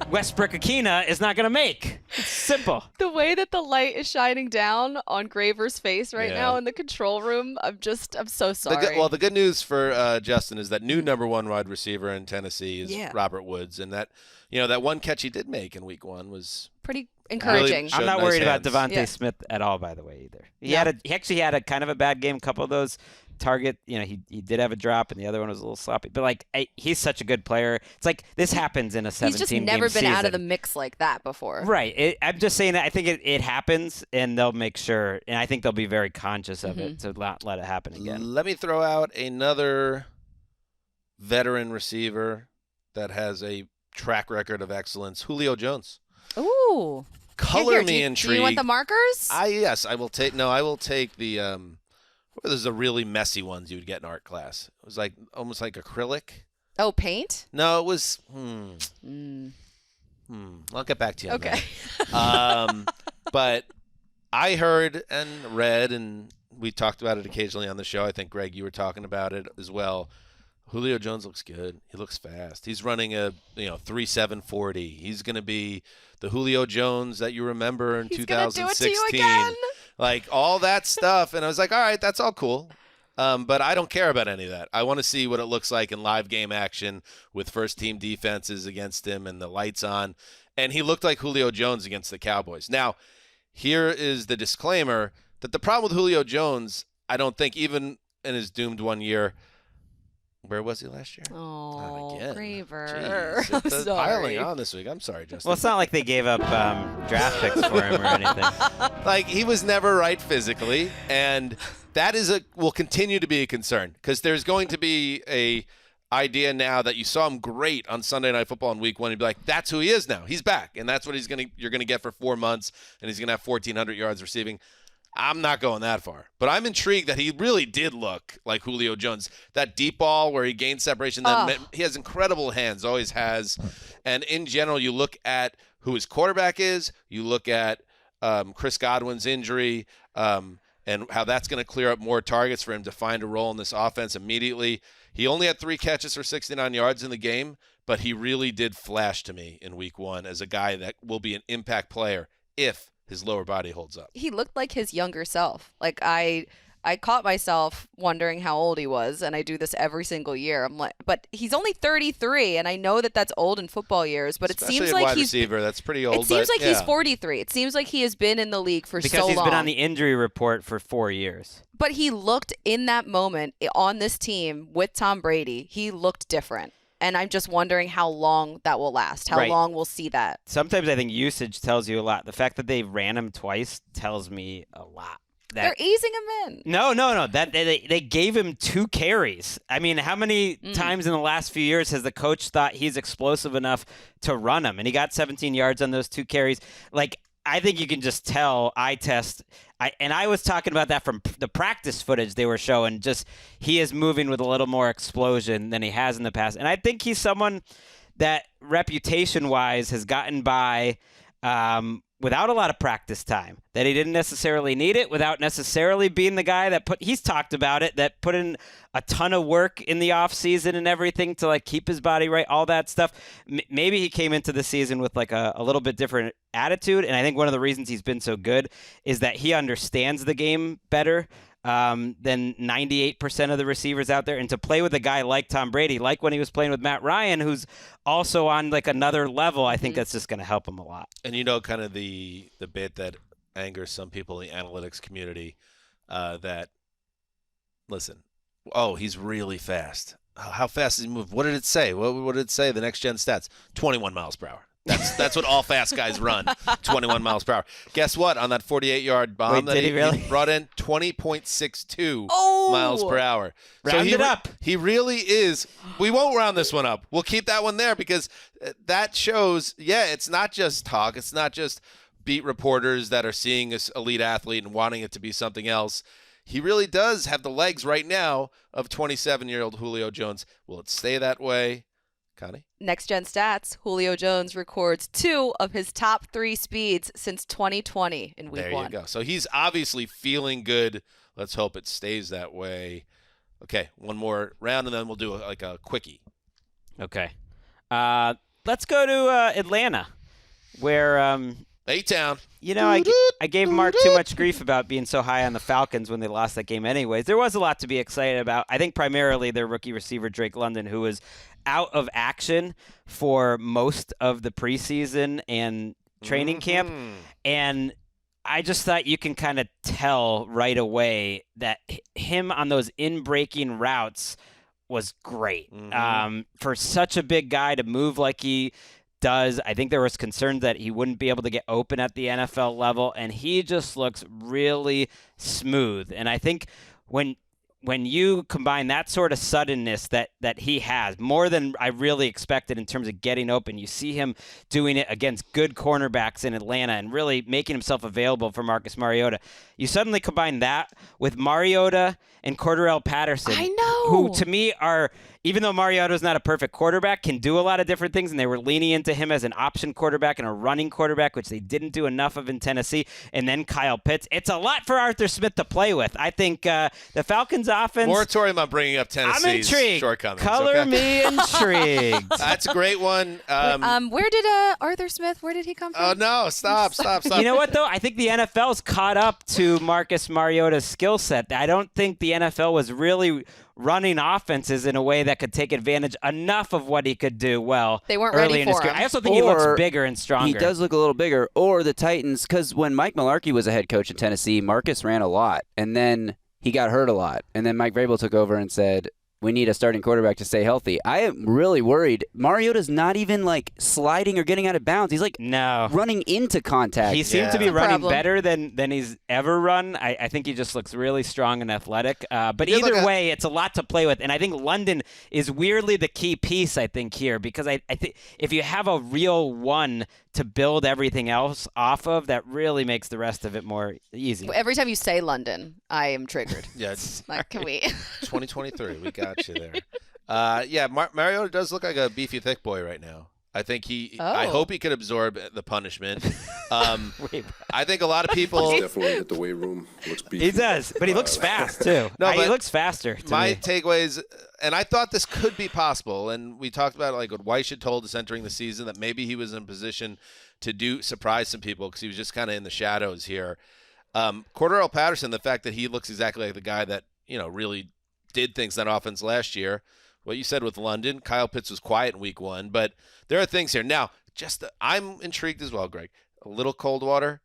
Westbrook-Akina, is not going to make. It's simple. The way that the light is shining down on Graver's face right now in the control room, I'm so sorry. The good news for Justin is that new number 1 wide receiver in Tennessee is Robert Woods, and that that one catch he did make in week 1 was pretty encouraging. Really I'm not nice worried hands. about Devontae Smith at all, by the way, either. He actually had a kind of a bad game. A couple of those target, he did have a drop, and the other one was a little sloppy. But like, he's such a good player. It's like this happens in a 17-game season. He's just never been out of the mix like that before. Right. I'm just saying that I think it happens, and they'll make sure, and I think they'll be very conscious of it to not let it happen again. Let me throw out another veteran receiver that has a track record of excellence, Julio Jones. Ooh. Color me intrigued. Do you want the markers? Yes, I will take. No, I will take the. There's the really messy ones you would get in art class. It was like almost like acrylic. Oh, paint? No, it was. I'll get back to you. Okay. On that. But I heard and read, and we talked about it occasionally on the show. I think Gregg, you were talking about it as well. Julio Jones looks good. He looks fast. He's running a 3.7 40. He's going to be the Julio Jones that you remember in 2016. He's gonna do it to you again. Like all that stuff. And I was like, all right, that's all cool. But I don't care about any of that. I want to see what it looks like in live game action with first-team defenses against him and the lights on. And he looked like Julio Jones against the Cowboys. Now, here is the disclaimer that the problem with Julio Jones, I don't think even in his doomed 1 year – where was he last year? Oh, Graver. Graver. I'm It's sorry. piling on this week. I'm sorry, Justin. Well, it's not like they gave up draft picks for him or anything. Like, he was never right physically, and that will continue to be a concern because there's going to be a idea now that you saw him great on Sunday Night Football in week 1. You'd be like, that's who he is now. He's back, and that's what you're going to get for 4 months, and he's going to have 1,400 yards receiving. I'm not going that far, but I'm intrigued that he really did look like Julio Jones. That deep ball where he gained separation, he has incredible hands, always has. And in general, you look at who his quarterback is, you look at Chris Godwin's injury, and how that's going to clear up more targets for him to find a role in this offense immediately. He only had 3 catches for 69 yards in the game, but he really did flash to me in week 1 as a guy that will be an impact player if his lower body holds up. He looked like his younger self. Like I caught myself wondering how old he was, and I do this every single year. I'm like, but he's only 33, and I know that that's old in football years, but Especially it seems a like wide he's receiver. That's pretty old. It seems but, like he's 43. It seems like he has been in the league for so long. Because he's been on the injury report for 4 years. But he looked in that moment on this team with Tom Brady. He looked different. And I'm just wondering how long that will last, how long we'll see that. Sometimes I think usage tells you a lot. The fact that they ran him twice tells me a lot. They're easing him in. No. That they gave him 2 carries. I mean, how many times in the last few years has the coach thought he's explosive enough to run him? And he got 17 yards on those 2 carries. Like, I think you can just tell eye test. I was talking about that from the practice footage they were showing. Just he is moving with a little more explosion than he has in the past. And I think he's someone that reputation-wise has gotten by without a lot of practice time, that he didn't necessarily need it, without necessarily being the guy that he's talked about it, that put in a ton of work in the offseason and everything to like keep his body right, all that stuff. Maybe he came into the season with like a little bit different attitude, and I think one of the reasons he's been so good is that he understands the game better than 98% of the receivers out there. And to play with a guy like Tom Brady, like when he was playing with Matt Ryan, who's also on like another level, I think that's just going to help him a lot. And kind of the bit that angers some people in the analytics community that, listen, he's really fast. How fast does he move? What did it say? What did it say? The next gen stats, 21 miles per hour. That's what all fast guys run, 21 miles per hour. Guess what? On that 48-yard bomb he brought in, 20.62 miles per hour. Round it up. He really is. We won't round this one up. We'll keep that one there because that shows, it's not just talk. It's not just beat reporters that are seeing this elite athlete and wanting it to be something else. He really does have the legs right now of 27-year-old Julio Jones. Will it stay that way? Connie? Next Gen Stats, Julio Jones records 2 of his top 3 speeds since 2020 in week 1. There you go. So he's obviously feeling good. Let's hope it stays that way. Okay, one more round, and then we'll do a quickie. Okay. Let's go to Atlanta, where A-Town. I gave Mark too much grief about being so high on the Falcons when they lost that game anyways. There was a lot to be excited about. I think primarily their rookie receiver, Drake London, who was out of action for most of the preseason and training camp. And I just thought you can kind of tell right away that him on those in-breaking routes was great. For such a big guy to move like he does. I think there was concern that he wouldn't be able to get open at the NFL level, and he just looks really smooth. And I think when you combine that sort of suddenness that he has, more than I really expected in terms of getting open, you see him doing it against good cornerbacks in Atlanta and really making himself available for Marcus Mariota. You suddenly combine that with Mariota and Cordarrelle Patterson, who to me are, even though Mariota's not a perfect quarterback, can do a lot of different things, and they were leaning into him as an option quarterback and a running quarterback, which they didn't do enough of in Tennessee, and then Kyle Pitts. It's a lot for Arthur Smith to play with. I think the Falcons' offense... Moratorium on bringing up Tennessee's shortcomings. Color me intrigued. That's a great one. Where did Arthur Smith, where did he come from? Oh, no, stop. You know what, though? I think the NFL's caught up to Marcus Mariota's skill set. I don't think the NFL was really running offenses in a way that could take advantage enough of what he could do well. They weren't early ready in his for career. him. I also think he looks bigger and stronger. He does look a little bigger. Or the Titans, because when Mike Mularkey was a head coach in Tennessee, Marcus ran a lot, and then he got hurt a lot. And then Mike Vrabel took over and said, we need a starting quarterback to stay healthy. I am really worried. Mariota's not even like sliding or getting out of bounds. He's like running into contact. He seems to be running better than he's ever run. I think he just looks really strong and athletic. But either way, it's a lot to play with. And I think London is weirdly the key piece, I think, here. Because I think if you have a real one to build everything else off of, that really makes the rest of it more easy. Every time you say London, I am triggered. Yeah, it's like, can we? 2023, we got you there. Mariota does look like a beefy, thick boy right now. I think I hope he could absorb the punishment. I think a lot of people definitely hit the weight room. Looks beefy. He does, but he looks fast too. He looks faster. My takeaways, and I thought this could be possible, and we talked about it like what Weish had told us entering the season, that maybe he was in position to surprise some people because he was just kind of in the shadows here. Cordarrelle Patterson, the fact that he looks exactly like the guy that, really did things on offense last year. What you said with London, Kyle Pitts was quiet in week 1, but there are things here. Now, I'm intrigued as well, Greg. A little cold water.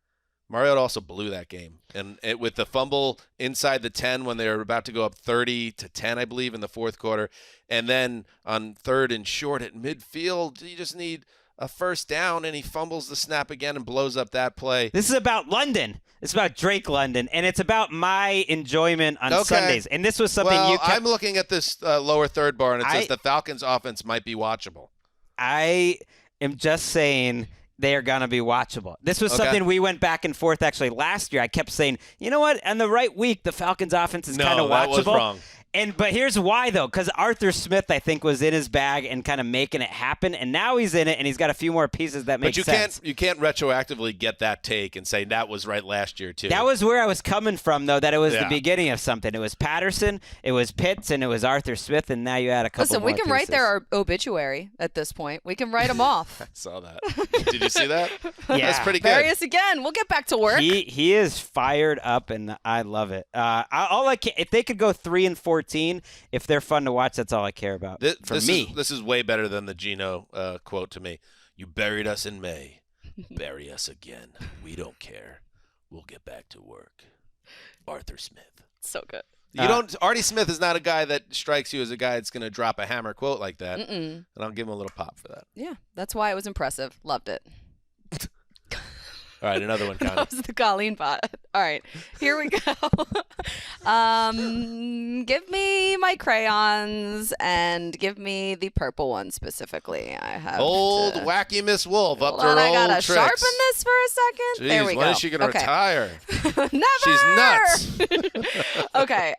Mariota also blew that game. And with the fumble inside the 10 when they were about to go up 30-10, I believe, in the fourth quarter. And then on 3rd and short at midfield, you just need a first down, and he fumbles the snap again and blows up that play. This is about London. It's about Drake London, and it's about my enjoyment on Sundays. And this was something I'm looking at this lower third bar, and it says the Falcons' offense might be watchable. I am just saying they are going to be watchable. This was something we went back and forth actually last year. I kept saying, you know what? On the right week, the Falcons' offense is kind of watchable. No, that was wrong. But here's why, though, because Arthur Smith, I think, was in his bag and kind of making it happen, and now he's in it, and he's got a few more pieces that make sense. But you can't retroactively get that take and say that was right last year, too. That was where I was coming from, though, that it was the beginning of something. It was Patterson, it was Pitts, and it was Arthur Smith, and now you add a couple Listen, more we can write their obituary at this point. We can write them off. I saw that. Did you see that? Yeah. That's pretty good. Bury us again. We'll get back to work. He is fired up, and I love it. If they could go 3-14, if they're fun to watch, that's all I care about. This is way better than the Geno quote to me. You buried us in May. Bury us again. We don't care. We'll get back to work. Arthur Smith. So good. Artie Smith is not a guy that strikes you as a guy that's going to drop a hammer quote like that. And I'll give him a little pop for that. Yeah, that's why it was impressive. Loved it. All right, another one, Connie. That was the Colleen bot. All right, here we go. Give me my crayons and give me the purple one specifically. I have wacky Miss Wolf up to her old I gotta tricks. sharpen this for a second. Jeez, there we go. when is she gonna retire? Never. She's nuts. Okay.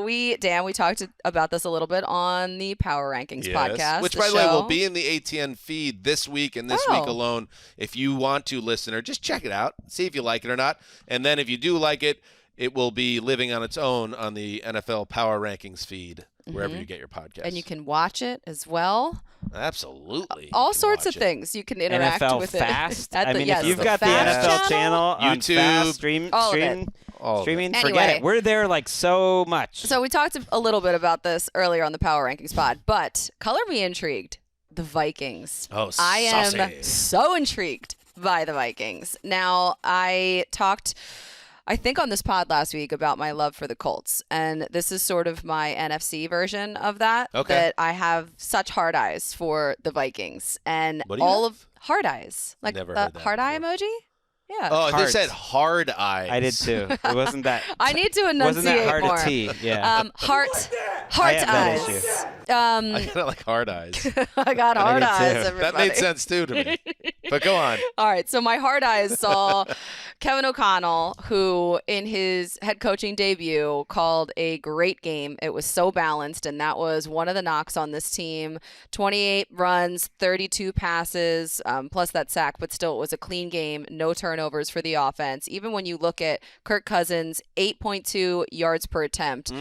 We talked about this a little bit on the Power Rankings podcast, which by the way will be in the ATN feed this week and this week alone. If you want to, listener, just check it out, see if you like it or not, and then if you do like it, it will be living on its own on the NFL Power Rankings feed wherever you get your podcast. And you can watch it as well. Absolutely. All sorts of things. You can interact NFL with Fast. it. If you've got the NFL channel on YouTube, Fast, streaming, forget it. We're there like so much. So we talked a little bit about this earlier on the Power Rankings pod, but color me intrigued. The Vikings. Oh, I am so intrigued by the Vikings. Now, I talked, I think, on this pod last week about my love for the Colts, and this is sort of my NFC version of that. Okay. That I have such hard eyes for the Vikings, and hard eyes, like Never the heard that hard eye emoji. Yeah. Oh, they said hard eyes. I did too. It wasn't that. I need to enunciate wasn't that hard more. to T? Yeah. Heart I have that eyes. issue. I kind of like hard eyes. I got hard eyes. Everybody. That made sense too to me. But go on. All right, so my hard eyes saw Kevin O'Connell, who in his head coaching debut called a great game. It was so balanced, and that was one of the knocks on this team. 28 runs, 32 passes, plus that sack, but still it was a clean game, no turnovers for the offense. Even when you look at Kirk Cousins, 8.2 yards per attempt.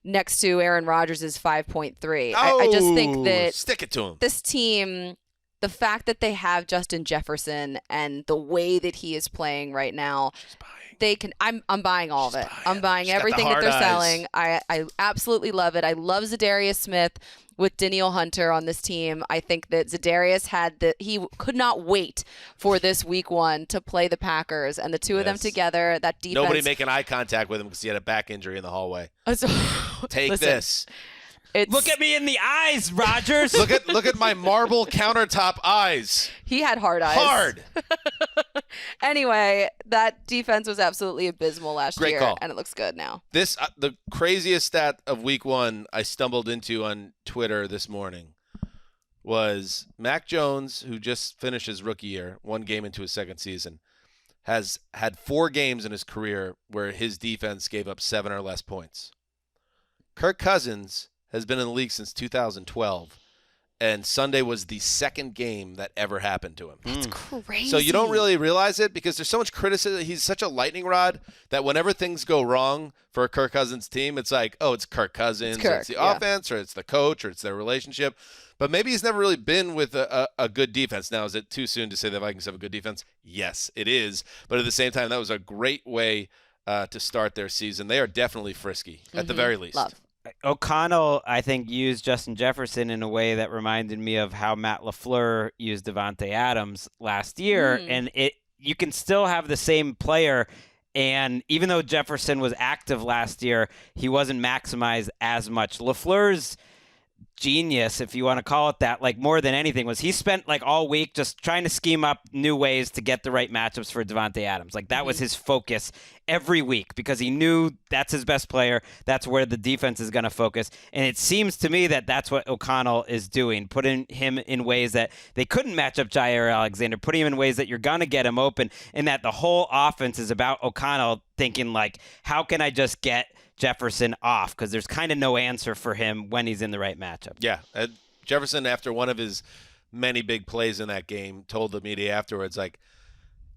Next to Aaron Rodgers' 5.3. I just think that stick it to him. This team, the fact that they have Justin Jefferson and the way that he is playing right now, they can. I'm buying all of it. I'm buying everything that they're selling. I absolutely love it. I love Zadarius Smith with Danielle Hunter on this team. I think that Zadarius he could not wait for this week 1 to play the Packers, and the two of them together, that defense. Nobody making eye contact with him because he had a back injury in the hallway. Take this. Look at me in the eyes, Rodgers. look at my marble countertop eyes. He had hard eyes. Hard. Anyway, that defense was absolutely abysmal last Great year, call. and it looks good now. This the craziest stat of week 1 I stumbled into on Twitter this morning was Mac Jones, who just finished his rookie year, 1 game into his second season, has had 4 games in his career where his defense gave up 7 or less points. Kirk Cousins has been in the league since 2012, and Sunday was the second game that ever happened to him. That's crazy. So you don't really realize it because there's so much criticism. He's such a lightning rod that whenever things go wrong for a Kirk Cousins team, it's like, oh, it's Kirk Cousins, It's Kirk, or it's the offense, or it's the coach, or it's their relationship. But maybe he's never really been with a good defense. Now, is it too soon to say the Vikings have a good defense? Yes, it is. But at the same time, that was a great way to start their season. They are definitely frisky, at the very least. Love. O'Connell, I think, used Justin Jefferson in a way that reminded me of how Matt LaFleur used Devontae Adams last year. And you can still have the same player. And even though Jefferson was active last year, he wasn't maximized as much. LaFleur's genius, if you want to call it that, like more than anything, was he spent like all week just trying to scheme up new ways to get the right matchups for Devontae Adams. Like that was his focus every week because he knew that's his best player. That's where the defense is going to focus. And it seems to me that that's what O'Connell is doing, putting him in ways that they couldn't match up Jair Alexander, putting him in ways that you're going to get him open, and that the whole offense is about O'Connell thinking like, how can I just get Jefferson off, because there's kind of no answer for him when he's in the right matchup. Yeah. Jefferson, after one of his many big plays in that game, told the media afterwards, like,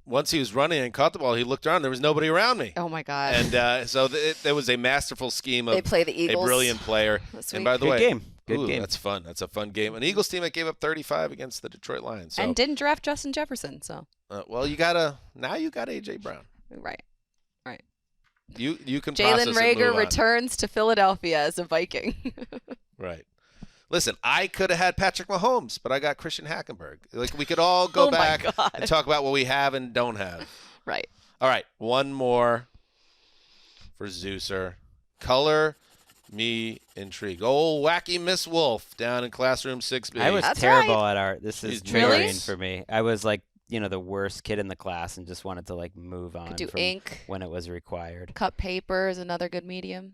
once he was running and caught the ball, he looked around, there was nobody around me. Oh, my God. And so there was a masterful scheme of They play the Eagles. a brilliant player. This And week. by the Good way, game. Good game. That's fun. That's a fun game. An Eagles team that gave up 35 against the Detroit Lions. So, And didn't draft Justin Jefferson, so. well, you got A.J. Brown. Right. You can process Jalen and Reagor move on. returns to Philadelphia as a Viking. Right. Listen, I could have had Patrick Mahomes, but I got Christian Hackenberg. Like, we could all go Oh my back God. and talk about what we have and don't have. Right. All right, one more for Zeuser. Color me intrigued. Old wacky Miss Wolfe down in classroom 6B. I was That's terrible right. at art. This is She's triggering nice. for me. I was like, the worst kid in the class and just wanted to like move on Could do from ink. when it was required. Cut paper is another good medium.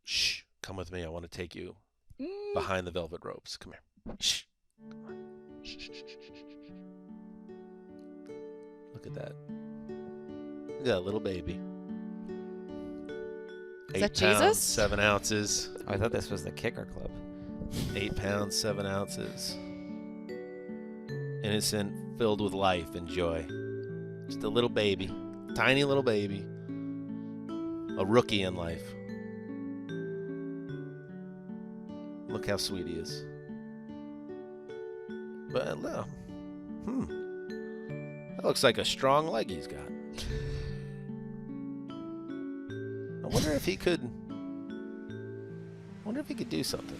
Shh, come with me. I want to take you behind the velvet ropes. Come here. Shh. Come on. Shh, shh, shh, shh, shh. Look at that. Look at that little baby. Is 8 that pounds, Jesus? 7 ounces. Oh, I thought this was the kicker club. 8 pounds, 7 ounces. Innocent, filled with life and joy. Just a little baby. Tiny little baby. A rookie in life. Look how sweet he is. But, that looks like a strong leg he's got. I wonder if he could do something.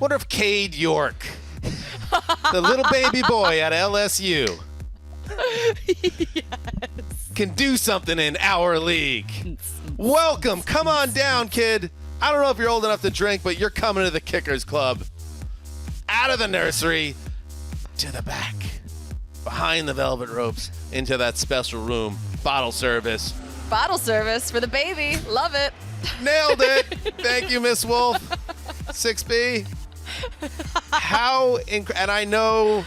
Wonder if Cade York, the little baby boy at LSU, can do something in our league. Welcome. Come on down, kid. I don't know if you're old enough to drink, but you're coming to the Kickers Club. Out of the nursery to the back, behind the velvet ropes, into that special room. Bottle service. Bottle service for the baby. Love it. Nailed it. Thank you, Miss Wolfe. 6B. And I know,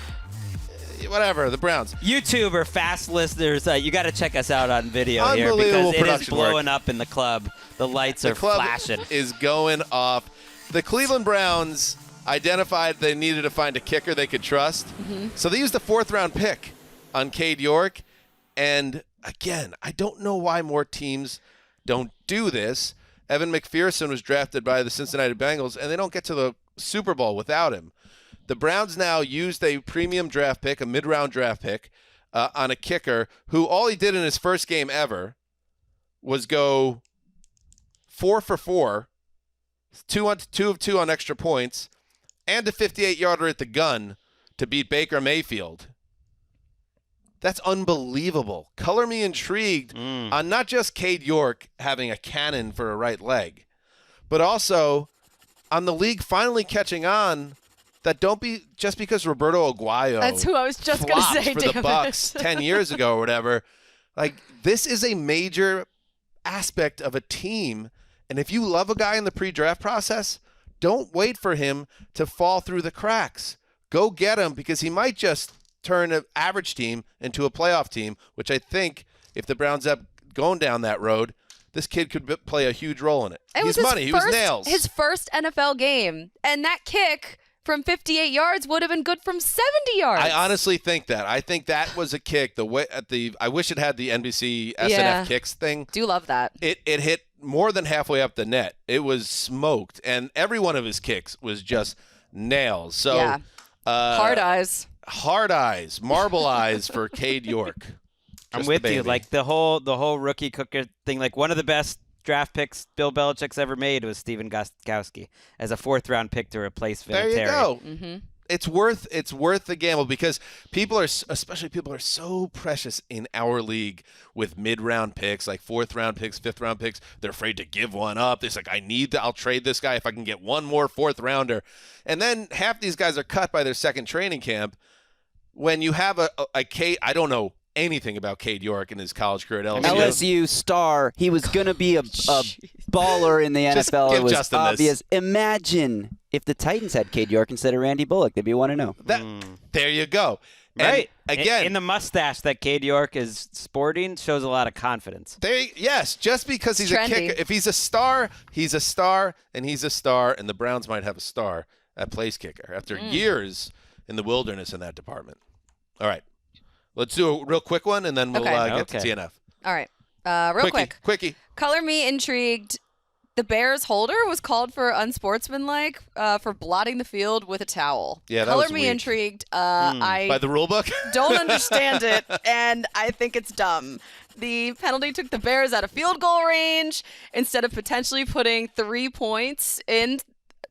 whatever, the Browns. YouTube or fast listeners, you got to check us out on video here Unbelievable because it is production blowing work. up in the club. The lights The are club flashing. is going off. The Cleveland Browns identified they needed to find a kicker they could trust. So they used a 4th-round pick on Cade York. And, again, I don't know why more teams don't do this. Evan McPherson was drafted by the Cincinnati Bengals, and they don't get to the Super Bowl without him. The Browns now used a premium draft pick, a mid-round draft pick, on a kicker who all he did in his first game ever was go 4 for 4, 2 of 2 on extra points, and a 58-yarder at the gun to beat Baker Mayfield. That's unbelievable. Color me intrigued on not just Cade York having a cannon for a right leg, but also on the league finally catching on that don't be just because Roberto Aguayo That's who I was just going to flopped say, for the damn Bucks it. 10 years ago or whatever. Like, this is a major aspect of a team. And if you love a guy in the pre-draft process, don't wait for him to fall through the cracks. Go get him, because he might just turn an average team into a playoff team, which I think if the Browns end up going down that road, this kid could play a huge role in it. He's money. He was nails. His first NFL game, and that kick from 58 yards would have been good from 70 yards. I honestly think that. I think that was a kick. I wish it had the NBC SNF kicks thing. Do love that. It hit more than halfway up the net. It was smoked, and every one of his kicks was just nails. So hard eyes. Hard eyes, marble eyes for Cade York. I'm with you. Like the whole rookie cooker thing. Like one of the best draft picks Bill Belichick's ever made was Steven Gostkowski as a 4th-round pick to replace Vinatieri. There you go. Mm-hmm. It's worth the gamble because people are so precious in our league with mid-round picks, like 4th-round picks, 5th-round picks. They're afraid to give one up. It's like I'll trade this guy if I can get one more 4th-rounder. And then half these guys are cut by their second training camp. When you have a Cade, I don't know anything about Cade York in his college career at LSU. LSU star. He was going to be a baller in the NFL. It was Justin obvious. Imagine if the Titans had Cade York instead of Randy Bullock. They'd be 1-0. There you go. Right. And again, in the mustache that Cade York is sporting shows a lot of confidence. Yes, just because he's a kicker. If he's a star, he's a star, and he's a star, and the Browns might have a star at place kicker after years in the wilderness in that department. All right. Let's do a real quick one, and then we'll get to TNF. All right. Real Quickie. Color me intrigued. The Bears holder was called for unsportsmanlike for blotting the field with a towel. Yeah, that Color was me weak. intrigued. I By the rule book? don't understand it, and I think it's dumb. The penalty took the Bears out of field goal range instead of potentially putting 3 points in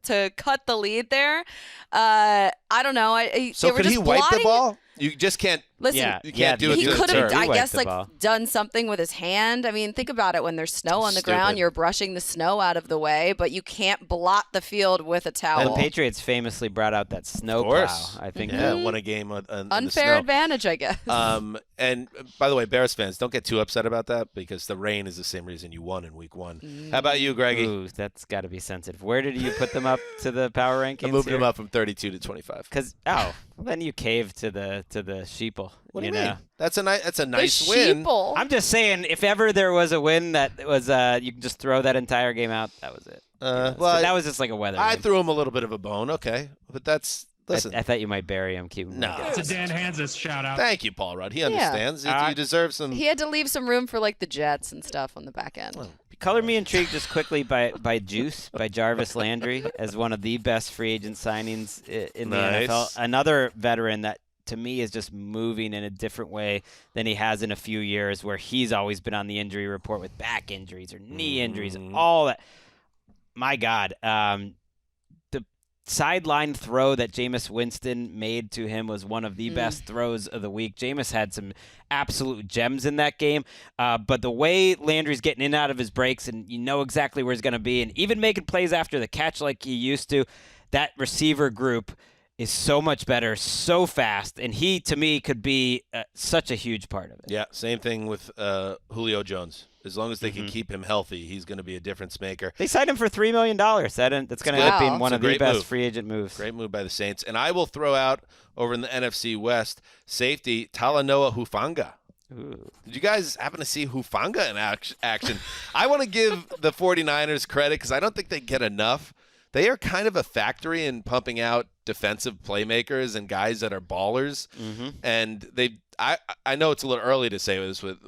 to cut the lead there. I don't know. So could he wipe the ball? You just can't. Listen, you can't do it. He could have, I guess, ball. done something with his hand. I mean, think about it. When there's snow on the Stupid. ground, you're brushing the snow out of the way, but you can't blot the field with a towel. The Patriots famously brought out that snow plow. I think. Won a game in unfair the snow. advantage, I guess. And by the way, Bears fans, don't get too upset about that because the rain is the same reason you won in Week 1. How about you, Greggy? Ooh, that's got to be sensitive. Where did you put them up to the power rankings? I moved them up from 32 to 25. Then you cave to the sheeple. What do you mean? That's a nice win. I'm just saying, if ever there was a win that was you can just throw that entire game out, that was it. Well, so that was just like a weather. I game. threw him a little bit of a bone, okay, but that's listen. I thought you might bury him. Keep him. No, it's a Dan Hanzus shout out. Thank you, Paul Rudd. He understands. You deserve some. He had to leave some room for like the Jets and stuff on the back end. Well, Color me intrigued just quickly by Juice, by Jarvis Landry, as one of the best free agent signings in the NFL. Another veteran that, to me, is just moving in a different way than he has in a few years, where he's always been on the injury report with back injuries or knee injuries and all that. My God. The sideline throw that Jameis Winston made to him was one of the best throws of the week. Jameis had some absolute gems in that game, but the way Landry's getting in and out of his breaks, and you know exactly where he's going to be, and even making plays after the catch like he used to, that receiver group is so much better, so fast, and he, to me, could be such a huge part of it. Yeah, same thing with Julio Jones. As long as they can keep him healthy, he's going to be a difference maker. They signed him for $3 million. That's going to end up being one of the best free agent moves. Great move by the Saints. And I will throw out, over in the NFC West, safety Talanoa Hufanga. Ooh. Did you guys happen to see Hufanga in action? I want to give the 49ers credit because I don't think they get enough. They are kind of a factory in pumping out defensive playmakers and guys that are ballers. And I know it's a little early to say this with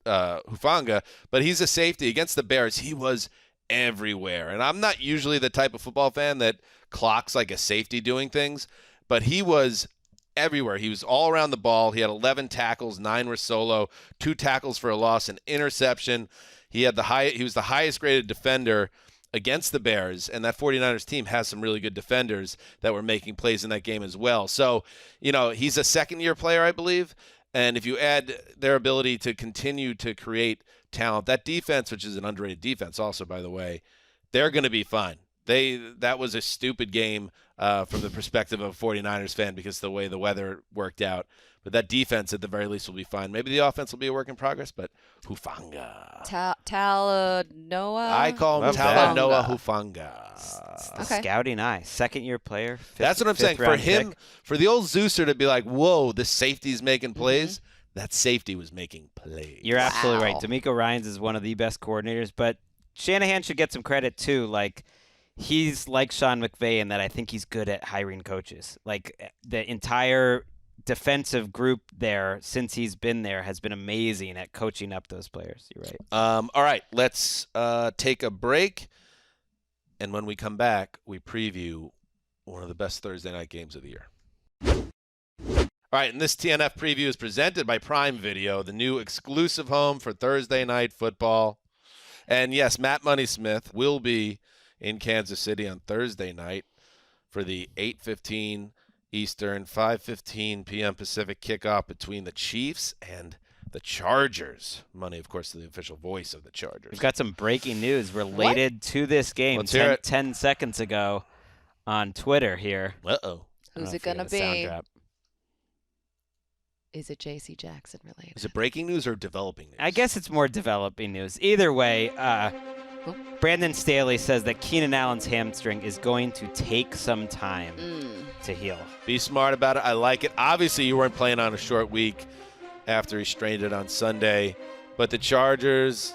Hufanga, but he's a safety. Against the Bears, he was everywhere. And I'm not usually the type of football fan that clocks like a safety doing things, but he was everywhere. He was all around the ball. He had 11 tackles, 9 were solo, 2 tackles for a loss, an interception. He was the highest graded defender against the Bears, and that 49ers team has some really good defenders that were making plays in that game as well. So, he's a second-year player, I believe, and if you add their ability to continue to create talent, that defense, which is an underrated defense also, by the way, they're going to be fine. That was a stupid game from the perspective of a 49ers fan because of the way the weather worked out. But that defense, at the very least, will be fine. Maybe the offense will be a work in progress, but Hufanga. Talanoa? I call him Talanoa Hufanga. Scouting eye. Second-year player. That's what I'm saying. For him, for the old Zeuser to be like, whoa, the safety's making plays, that safety was making plays. You're absolutely right. D'Amico Ryans is one of the best coordinators, but Shanahan should get some credit too. Like, he's like Sean McVay in that I think he's good at hiring coaches. Like, the entire defensive group there, since he's been there, has been amazing at coaching up those players. You're right. All right, let's take a break. And when we come back, we preview one of the best Thursday night games of the year. All right, and this TNF preview is presented by Prime Video, the new exclusive home for Thursday night football. And yes, Matt Money Smith will be in Kansas City on Thursday night for the 8:15 Eastern, 5:15 p.m. Pacific kickoff between the Chiefs and the Chargers. Money, of course, the official voice of the Chargers. We've got some breaking news related to this game. Let's hear it. 10 seconds ago on Twitter here. Uh-oh. Who's it going to be? Is it J.C. Jackson related? Is it breaking news or developing news? I guess it's more developing news. Either way, Brandon Staley says that Keenan Allen's hamstring is going to take some time to heal. Be smart about it. I like it. Obviously, you weren't playing on a short week after he strained it on Sunday, but the Chargers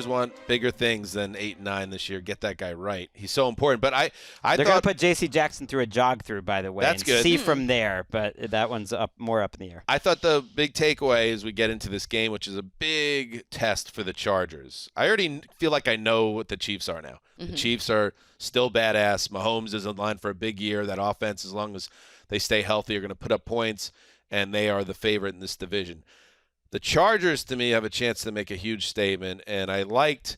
want bigger things than 8-9 this year. Get that guy right. He's so important. But I they're going to put J.C. Jackson through a jog through, by the way. That's good. See from there, but that one's more up in the air. I thought the big takeaway as we get into this game, which is a big test for the Chargers. I already feel like I know what the Chiefs are now. The Chiefs are still badass. Mahomes is in line for a big year. That offense, as long as they stay healthy, are going to put up points, and they are the favorite in this division. The Chargers, to me, have a chance to make a huge statement, and I liked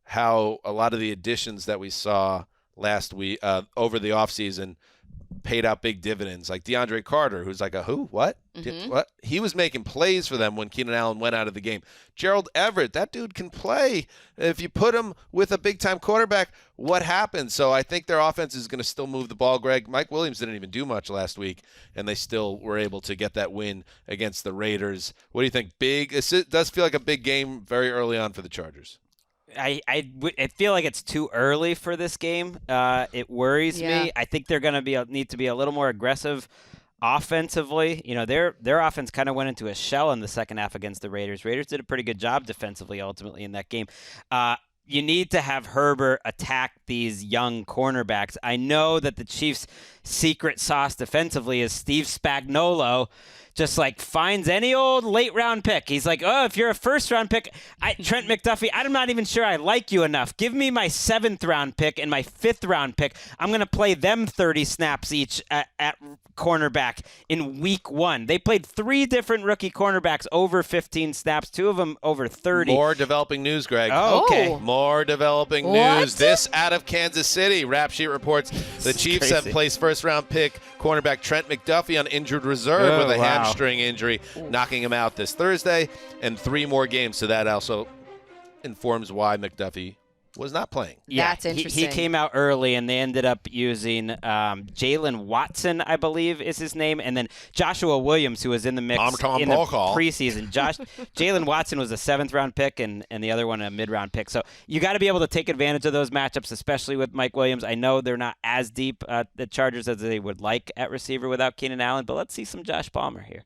how a lot of the additions that we saw last week over the offseason paid out big dividends, like DeAndre Carter, who's like a who? What? What? He was making plays for them when Keenan Allen went out of the game. Gerald Everett, that dude can play. If you put him with a big-time quarterback, what happens? So I think their offense is going to still move the ball, Gregg. Mike Williams didn't even do much last week, and they still were able to get that win against the Raiders. What do you think? Big? It does feel like a big game very early on for the Chargers. I feel like it's too early for this game. It worries me. I think they're going to need to be a little more aggressive offensively. You know, their offense kind of went into a shell in the second half against the Raiders. Raiders did a pretty good job defensively ultimately in that game. You need to have Herbert attack these young cornerbacks. I know that the Chiefs' secret sauce defensively is Steve Spagnuolo. Just like finds any old late round pick. He's like, oh, if you're a first round pick, Trent McDuffie, I'm not even sure I like you enough. Give me my 7th round pick and my 5th round pick. I'm going to play them 30 snaps each at cornerback in week 1. They played 3 different rookie cornerbacks over 15 snaps, 2 of them over 30. More developing news, Gregg. Oh, okay. More developing news. This out of Kansas City. Rap Sheet reports the Chiefs have placed first round pick cornerback Trent McDuffie on injured reserve with a hamstring injury, knocking him out this Thursday, and 3 more games. So that also informs why McDuffie was not playing. Yeah, that's interesting. He came out early, and they ended up using Jalen Watson, I believe is his name, and then Joshua Williams, who was in the mix in the preseason. Jalen Watson was a 7th-round pick, and the other one a mid-round pick. So you got to be able to take advantage of those matchups, especially with Mike Williams. I know they're not as deep, the Chargers, as they would like at receiver without Keenan Allen, but let's see some Josh Palmer here.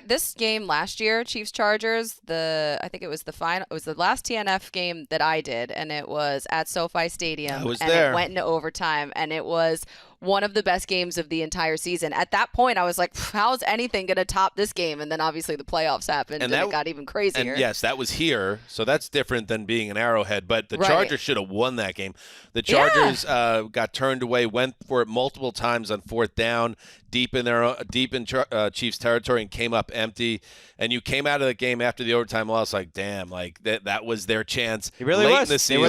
This game last year, Chiefs-Chargers, I think it was the final. It was the last TNF game that I did, and it was at SoFi Stadium. I was and there. It went into overtime, and it was one of the best games of the entire season. At that point, I was like, how's anything going to top this game? And then obviously the playoffs happened, and it got even crazier. And yes, that was here, so that's different than being an Arrowhead. But the Chargers should have won that game. The Chargers got turned away, went for it multiple times on 4th down, deep in Chiefs territory, and came up empty. And you came out of the game after the overtime loss like, damn, like that was their chance. It really late was. in the season.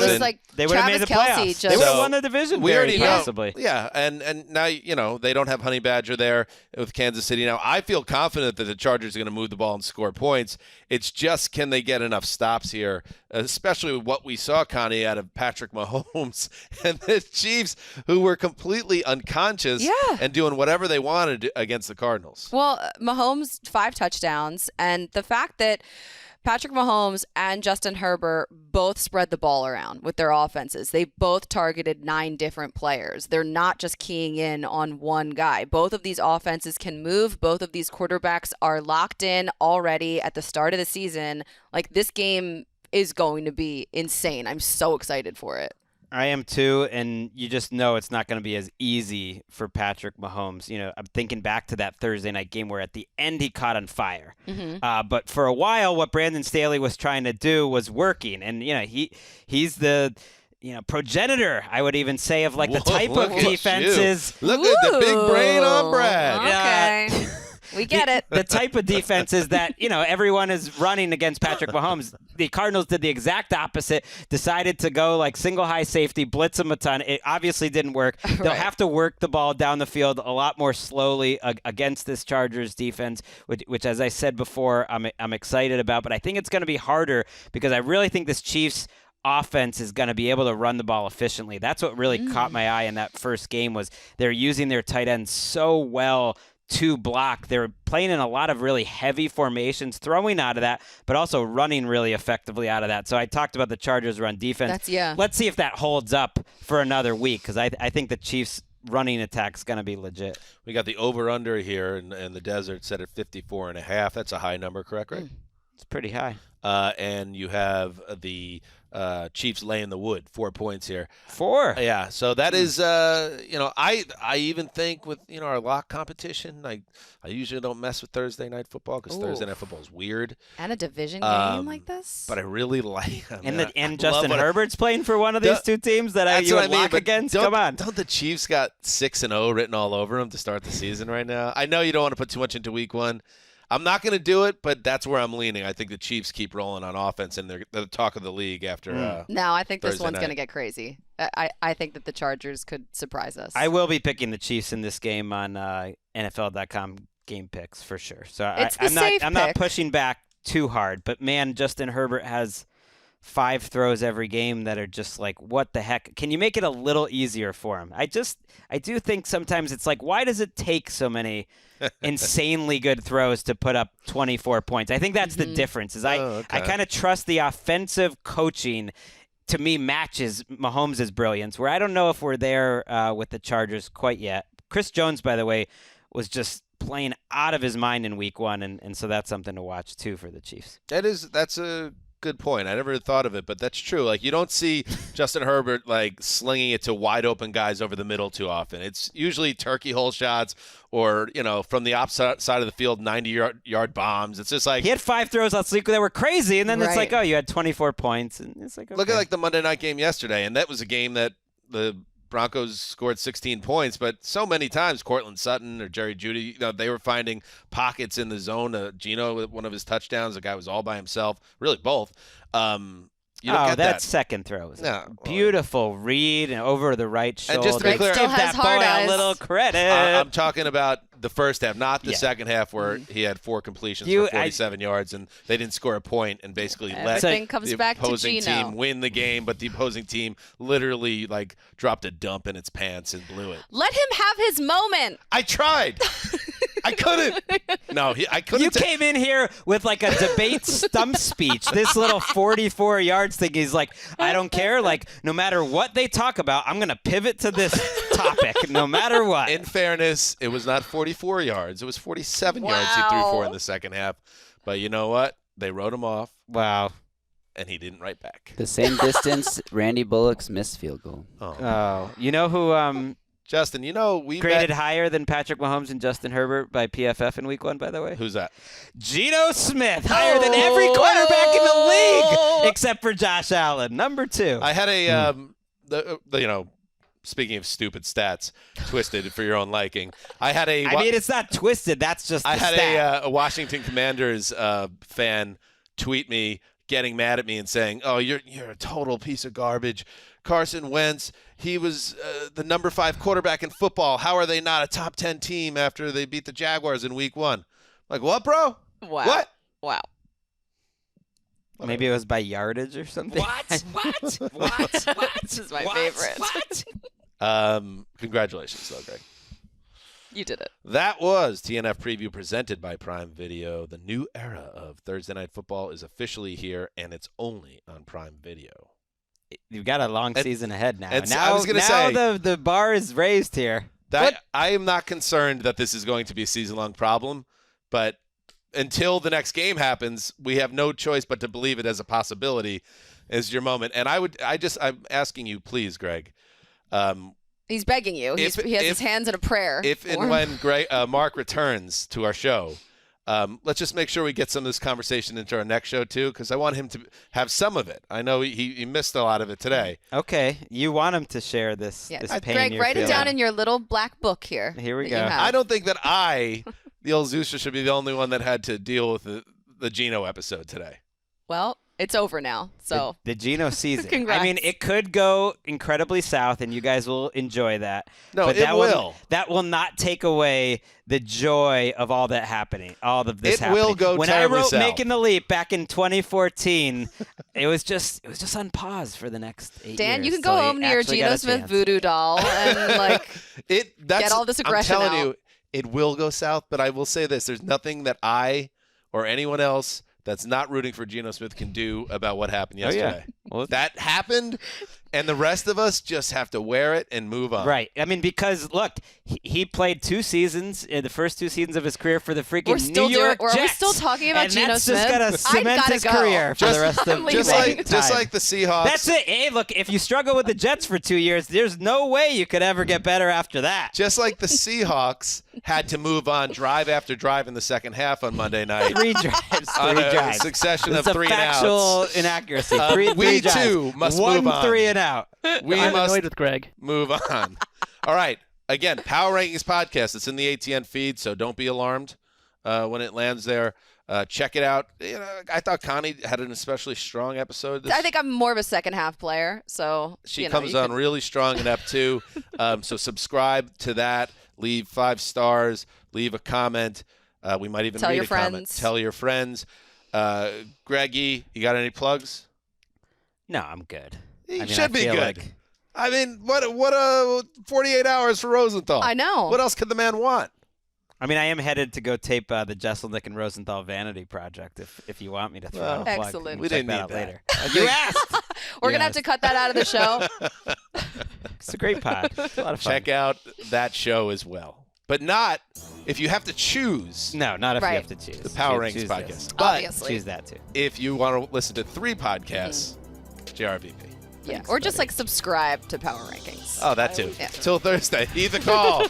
They would have made the playoffs. They would have won the division very possibly. Yeah, and now, you know, they don't have Honey Badger there with Kansas City. Now, I feel confident that the Chargers are going to move the ball and score points. It's just, can they get enough stops here, especially with what we saw, Connie, out of Patrick Mahomes and the Chiefs, who were completely unconscious and doing whatever they wanted against the Cardinals. Well, Mahomes, 5 touchdowns, and the fact that Patrick Mahomes and Justin Herbert both spread the ball around with their offenses. They both targeted 9 different players. They're not just keying in on one guy. Both of these offenses can move. Both of these quarterbacks are locked in already at the start of the season. Like, this game is going to be insane. I'm so excited for it. I am too, and you just know it's not going to be as easy for Patrick Mahomes. You know, I'm thinking back to that Thursday night game where at the end he caught on fire. But for a while, what Brandon Staley was trying to do was working, and you know he's the progenitor, I would even say, of like the type of defenses. Look at the big brain on Brad. Okay. We get it. The type of defenses that, everyone is running against Patrick Mahomes. The Cardinals did the exact opposite, decided to go like single high safety, blitz him a ton. It obviously didn't work. They'll have to work the ball down the field a lot more slowly against this Chargers defense, which as I said before, I'm excited about. But I think it's going to be harder because I really think this Chiefs offense is going to be able to run the ball efficiently. That's what really caught my eye in that first game was they're using their tight ends so well to block. They were playing in a lot of really heavy formations, throwing out of that, but also running really effectively out of that. So I talked about the Chargers' run defense. Let's see if that holds up for another week because I think the Chiefs' running attack is going to be legit. We got the over-under here in the desert set at 54.5. That's a high number, correct, Greg? It's pretty high. And you have the Chiefs laying the wood, 4 points here. 4? Yeah, so that is, I even think with, our lock competition, I usually don't mess with Thursday night football because Thursday night football is weird. And a division game like this? But I really like And Justin Herbert's playing for one of these two teams that you would lock against? Come on. Don't the Chiefs got 6-0 written all over them to start the season right now? I know you don't want to put too much into week one. I'm not going to do it, but that's where I'm leaning. I think the Chiefs keep rolling on offense, and they're the talk of the league after No, I think Thursday this one's night. going to get crazy. I think that the Chargers could surprise us. I will be picking the Chiefs in this game on NFL.com game picks for sure. So I'm not pushing back too hard, but man, Justin Herbert has 5 throws every game that are just like, what the heck? Can you make it a little easier for him? I do think sometimes it's like, why does it take so many insanely good throws to put up 24 points? I think that's the difference. I kind of trust the offensive coaching to me matches Mahomes' brilliance, where I don't know if we're there with the Chargers quite yet. Chris Jones, by the way, was just playing out of his mind in week 1, and so that's something to watch too for the Chiefs. That's a good point. I never thought of it, but that's true. Like, you don't see Justin Herbert like slinging it to wide open guys over the middle too often. It's usually turkey hole shots or, from the opposite side of the field, 90-yard bombs. It's just like he had 5 throws last week that were crazy, and then it's like, oh, you had 24 points, and it's like, okay. Look at like the Monday night game yesterday, and that was a game that the Broncos scored 16 points, but so many times Cortland Sutton or Jerry Jeudy, they were finding pockets in the zone. Geno with one of his touchdowns, the guy was all by himself, really both. You don't get that second throw was a beautiful read and over the right shoulder. And just to be clear, give that boy a little credit. I'm talking about the first half, not the second half where he had 4 completions for 47 yards and they didn't score a point and basically let the opposing team win the game, but the opposing team literally dropped a dump in its pants and blew it. Let him have his moment. I tried. I couldn't. No, I couldn't. You came in here with like a debate stump speech. This little 44 yards thing. He's like, I don't care. Like, no matter what they talk about, I'm going to pivot to this topic no matter what. In fairness, it was not 44 yards. It was 47 yards he threw for in the second half. But you know what? They wrote him off. Wow. And he didn't write back. The same distance Randy Bullock's missed field goal. Oh. You know who Justin, we graded higher than Patrick Mahomes and Justin Herbert by PFF in week 1, by the way? Who's that? Geno Smith, higher than every quarterback in the league except for Josh Allen, number 2. I had a speaking of stupid stats, twisted for your own liking. I mean, it's not twisted. That's just. I had a Washington Commanders fan tweet me, getting mad at me and saying, "Oh, you're a total piece of garbage. Carson Wentz, he was the number 5 quarterback in football. How are they not a top 10 team after they beat the Jaguars in week 1?" Like, what, bro? Wow. What? Wow. Maybe it was by yardage or something. What? This is my favorite. Congratulations, though, Greg. You did it. That was TNF Preview presented by Prime Video. The new era of Thursday Night Football is officially here, and it's only on Prime Video. You've got a long season ahead now. I was going to say, the bar is raised here. I am not concerned that this is going to be a season-long problem, but until the next game happens, we have no choice but to believe it as a possibility as your moment. And I'm asking you, please, Gregg. He's begging you. He has his hands in a prayer. If and when Mark returns to our show, let's just make sure we get some of this conversation into our next show, too, because I want him to have some of it. I know he missed a lot of it today. Okay. You want him to share this pain Gregg, you're write feeling. it down in your little black book here. Here we go. I don't think that the old Zeustra, should be the only one that had to deal with the Geno episode today. Well, it's over now, so. The Geno season. Congrats. I mean, it could go incredibly south, and you guys will enjoy that. No, but it will. That will not take away the joy of all that happening, all of this happening. It will go when terribly I wrote south. Making the Leap back in 2014, it was just on pause for the next 8 years. Dan, you can go home to your Geno Smith voodoo doll and get all this aggression I'm telling out. you, it will go south, but I will say this. There's nothing that I or anyone else that's not rooting for Geno Smith can do about what happened yesterday. Well, that happened, and the rest of us just have to wear it and move on. Right. I mean, because, look, he played 2 seasons, the first 2 seasons of his career for the freaking New York Jets. Are we still talking about Geno Smith? And that's just going to cement his career for the rest of just like the Seahawks. That's it. Hey, look, if you struggle with the Jets for 2 years, there's no way you could ever get better after that. Just like the Seahawks had to move on drive after drive in the second half on Monday night. 3 drives. On a succession of 3 and outs. Factual inaccuracy. We, drives. too, must One move on. 3 and out. We I'm must annoyed with Gregg. move on. All right. Again, Power Rankings Podcast. It's in the ATN feed, so don't be alarmed when it lands there. Check it out. I thought Connie had an especially strong episode. I think I'm more of a second half player, so She comes on really strong in Ep 2. So subscribe to that. Leave 5 stars. Leave a comment. We might even read a comment. Tell your friends. Greggy, you got any plugs? No, I'm good. You should be good. I mean, what 48 hours for Rosenthal. I know. What else could the man want? I mean, I am headed to go tape the Jesselnick and Rosenthal Vanity Project if you want me to throw out a plug. Excellent. We didn't need out that. later. You asked. We're going to have to cut that out of the show. It's a great pod. It's a lot of fun. Check out that show as well. But not if you have to choose. No, not if you have to choose. The Power Rankings choose podcast. this. But Obviously. Choose that too. if you want to listen to 3 podcasts, JRVP. Yeah, or just subscribe to Power Rankings. Oh, that too. Yeah. Till Thursday. Heed the call.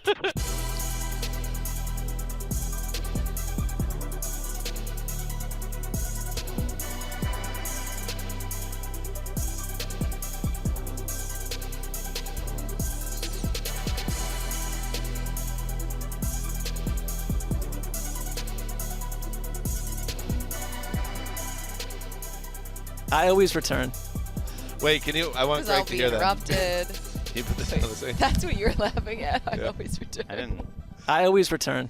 I always return. Wait, can you? I want Because I'll Gregg to be hear interrupted. that. Can you put this on the screen? That's what you're laughing at. I Yeah. always return. I didn't. I always return.